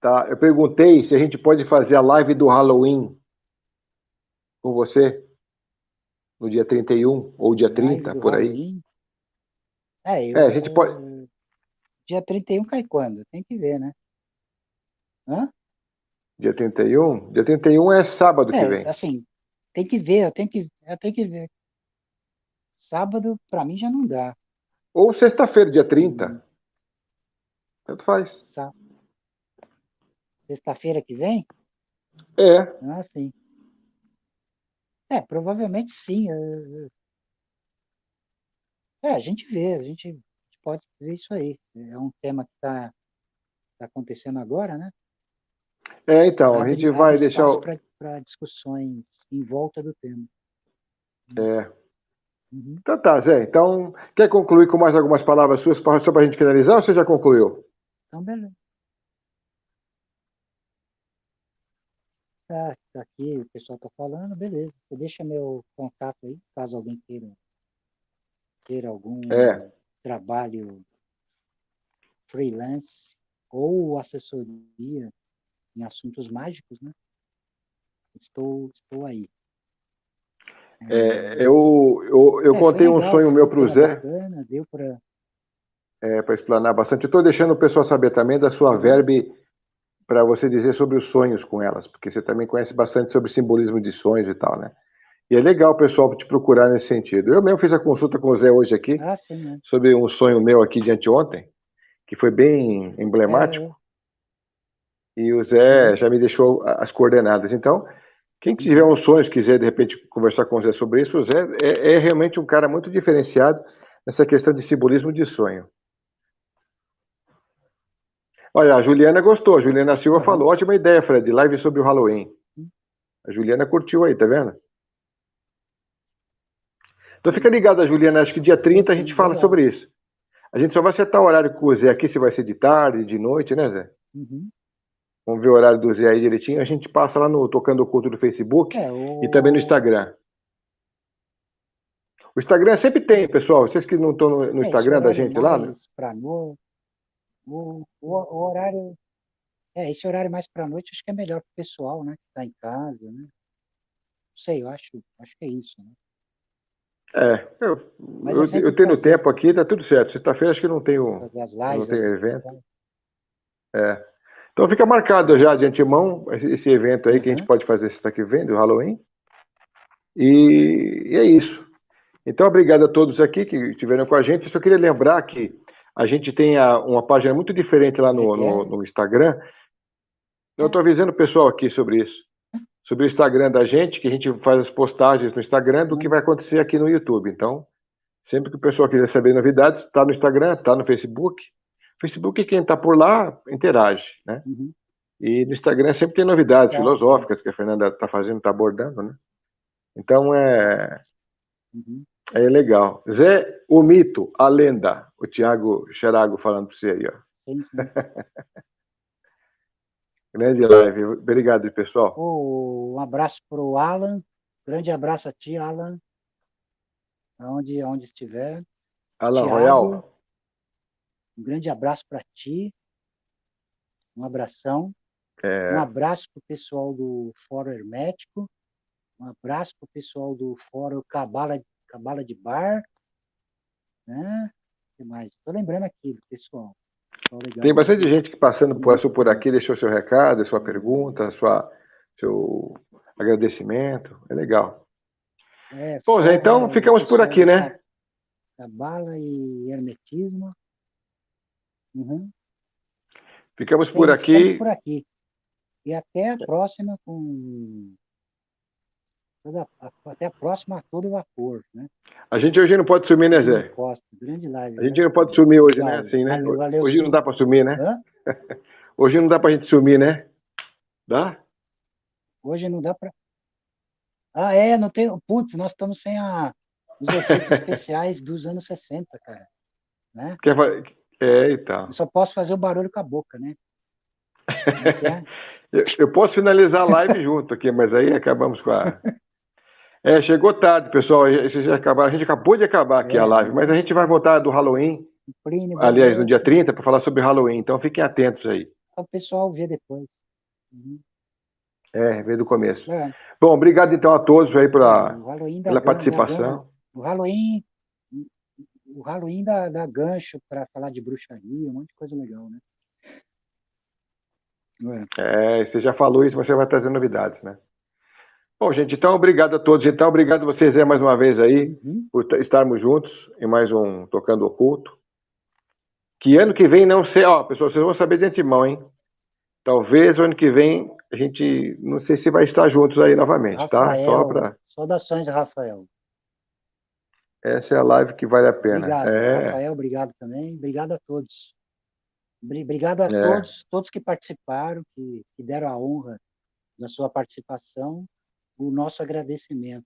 Tá? Eu perguntei se a gente pode fazer a live do Halloween com você no dia 31 ou dia Live 30, do por aí. Halloween. A gente pode. Dia 31 cai quando? Tem que ver, né? Hã? Dia 31? Dia 31 é sábado que vem. Assim, tem que ver, eu tenho que ver. Sábado, para mim, já não dá. Ou sexta-feira, dia 30. Tanto faz. Sexta-feira que vem? É. Ah, sim. Provavelmente sim. A gente vê, a gente pode ver isso aí. É um tema que está acontecendo agora, né? Então, a gente Abre vai deixar. espaço para discussões em volta do tema. É. Uhum. Então tá, Zé. Então, quer concluir com mais algumas palavras suas só para a gente finalizar ou você já concluiu? Então, beleza. Tá aqui, o pessoal está falando, beleza. Você deixa meu contato aí, caso alguém queira ter algum trabalho freelance ou assessoria em assuntos mágicos, né? Estou aí. Eu Foi contei um legal, sonho foi meu um para o tema Zé, bacana, deu para. para explanar bastante. Eu estou deixando o pessoal saber também da sua verbe para você dizer sobre os sonhos com elas, porque você também conhece bastante sobre simbolismo de sonhos e tal, né? E é legal o pessoal te procurar nesse sentido. Eu mesmo fiz a consulta com o Zé hoje aqui, Sim, sobre um sonho meu aqui de anteontem, que foi bem emblemático, e o Zé já me deixou as coordenadas. Então, quem tiver uns sonhos, quiser de repente conversar com o Zé sobre isso, o Zé é realmente um cara muito diferenciado nessa questão de simbolismo de sonho. Olha, a Juliana gostou, a Juliana Silva falou, ótima ideia, Fred, live sobre o Halloween. A Juliana curtiu aí, tá vendo? Então fica ligado, a Juliana, acho que dia 30 a gente fala legal. sobre isso. A gente só vai acertar o horário com o Zé aqui, se vai ser de tarde, de noite, né, Zé? Vamos ver o horário do Zé aí direitinho. A gente passa lá no Tocando o Culto do Facebook e também no Instagram. O Instagram sempre tem, pessoal. Vocês que não estão no Instagram da gente lá, né? Para noite. O horário. Esse horário mais para noite acho que é melhor para o pessoal, né? Que está em casa, né? Não sei, eu acho que é isso, né? Eu tenho tempo aqui, tá tudo certo. Sexta-feira acho que não tenho, fazer as não lives. tenho evento. Então fica marcado já de antemão esse evento aí que a gente pode fazer sexta que vem, do Halloween. E é isso. Então, obrigado a todos aqui que estiveram com a gente. Eu só queria lembrar que a gente tem uma página muito diferente lá no Instagram. Eu estou avisando o pessoal aqui sobre isso. Sobre o Instagram da gente, que a gente faz as postagens no Instagram do que vai acontecer aqui no YouTube. Então, sempre que o pessoal quiser saber novidades, está no Instagram, está no Facebook. Facebook, quem está por lá, interage, né? E no Instagram sempre tem novidades filosóficas que a Fernanda está fazendo, está abordando, né? Então, é legal. Zé, o mito, a lenda. O Tiago Xerago falando para você aí, ó. Sim. Grande live. Obrigado, pessoal. Um abraço para o Alan. Grande abraço a ti, Alan, onde estiver. Alan Tiago, Royal. um grande abraço para ti. Um abração. Um É, abraço para o pessoal do Fórum Hermético. Um abraço para o pessoal do Fórum Cabala de Bar. Né? O que mais? Estou lembrando aqui do pessoal. tem Legal bastante aqui. gente que passou por aqui, deixou seu recado, sua pergunta, seu agradecimento. É legal. Bom, Zé, então O ficamos por pessoal aqui, do né? Cabala e Hermetismo. Uhum. Ficamos por Sim, ficamos aqui. por aqui. E até a próxima até a próxima a todo vapor, né? A gente hoje não pode sumir, né, Aline Zé? Costa, grande live, A viu? gente não pode sumir hoje, né? Legal, Assim, né? valeu, Hoje não dá para sumir, né? Hã? Hoje não dá para a gente sumir, né? Dá? Hoje não dá para. Ah, é, não tem. Putz, nós estamos sem os efeitos especiais dos anos 60, cara, né? Quer fa- É, Eu então. só posso fazer o barulho com a boca, né? Como é que é? Eu posso finalizar a live junto aqui, mas aí acabamos com a. É, chegou tarde, pessoal. A gente acabou de acabar aqui a É, live, mas a vamos gente vai voltar do Halloween, Plínio, boa aliás, no dia noite. 30 para falar sobre Halloween. Então fiquem atentos aí. Só o pessoal ver depois. Uhum. É, veio do começo. É, Bom, obrigado então a todos aí o Halloween pela participação. o Halloween, o Halloween dá gancho para falar de bruxaria, um monte de coisa legal, né? É. É, você já falou isso, mas você vai trazer novidades, né? Bom, gente, então obrigado a todos. Então, obrigado a vocês aí mais uma vez aí, Uhum. por estarmos juntos em mais um Tocando Oculto. Que ano que vem não sei, ó, pessoal, vocês vão saber de antemão, hein? Talvez o ano que vem a gente, não sei se vai estar juntos aí novamente, tá? Só Rafael, para saudações, Rafael. essa é a live que vale a pena. Obrigado, Rafael, obrigado também. Obrigado a todos. Obrigado a É, todos que participaram, que deram a honra da sua participação, o nosso agradecimento,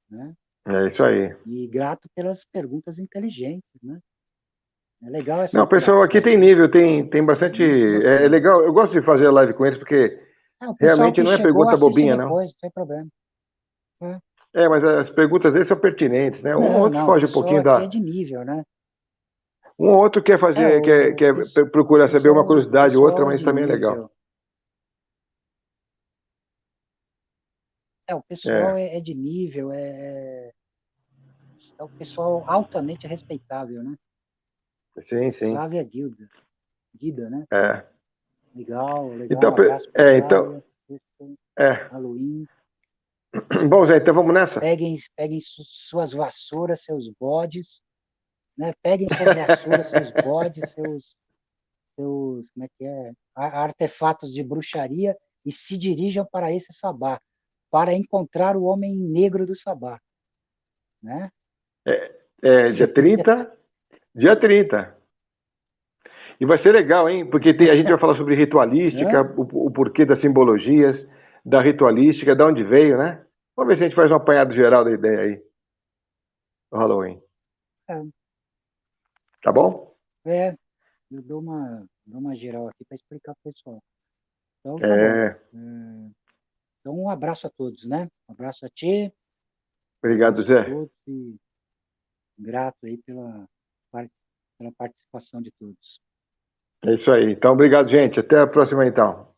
né? é isso aí. E grato pelas perguntas inteligentes, né? É legal essa Não, pessoal, aqui interação, tem né? nível, tem bastante. Muito É bacana. legal, eu gosto de fazer live com eles porque O pessoal realmente que não é chegou, pergunta assiste bobinha, não. depois, sem problema. É. É, mas as perguntas deles são pertinentes, né? Um ou Não, outro não, o foge um pessoal pouquinho aqui é da. de nível, né? Um ou outro quer fazer, procurar saber uma O curiosidade ou outra, pessoal é mas de também é legal. nível. O pessoal É, é de nível, é o pessoal altamente respeitável, né? sim, sim. Flávia Guida, né? É. Legal, legal, Então, um abraço para então, Flávia. Sexta, é. Halloween. Bom, Zé, então vamos nessa? Peguem suas vassouras, seus bodes, né? Peguem suas vassouras, seus bodes, como é que é? Artefatos de bruxaria e se dirijam para esse sabá, para encontrar o homem negro do sabá, né? Dia 30. Dia 30. E vai ser legal, hein? Porque a gente vai falar sobre ritualística, Hã? o porquê das simbologias, da ritualística, de onde veio, né? Vamos ver se a gente faz um apanhado geral da ideia aí, do Halloween. É, Tá bom? eu dou uma geral aqui para explicar para o pessoal. Então, tá bom. É. Então, um abraço a todos, né? Um abraço a ti, um Obrigado, abraço a Zé. todos e grato aí pela participação de todos. É isso aí. Então, obrigado, gente. Até a próxima, então.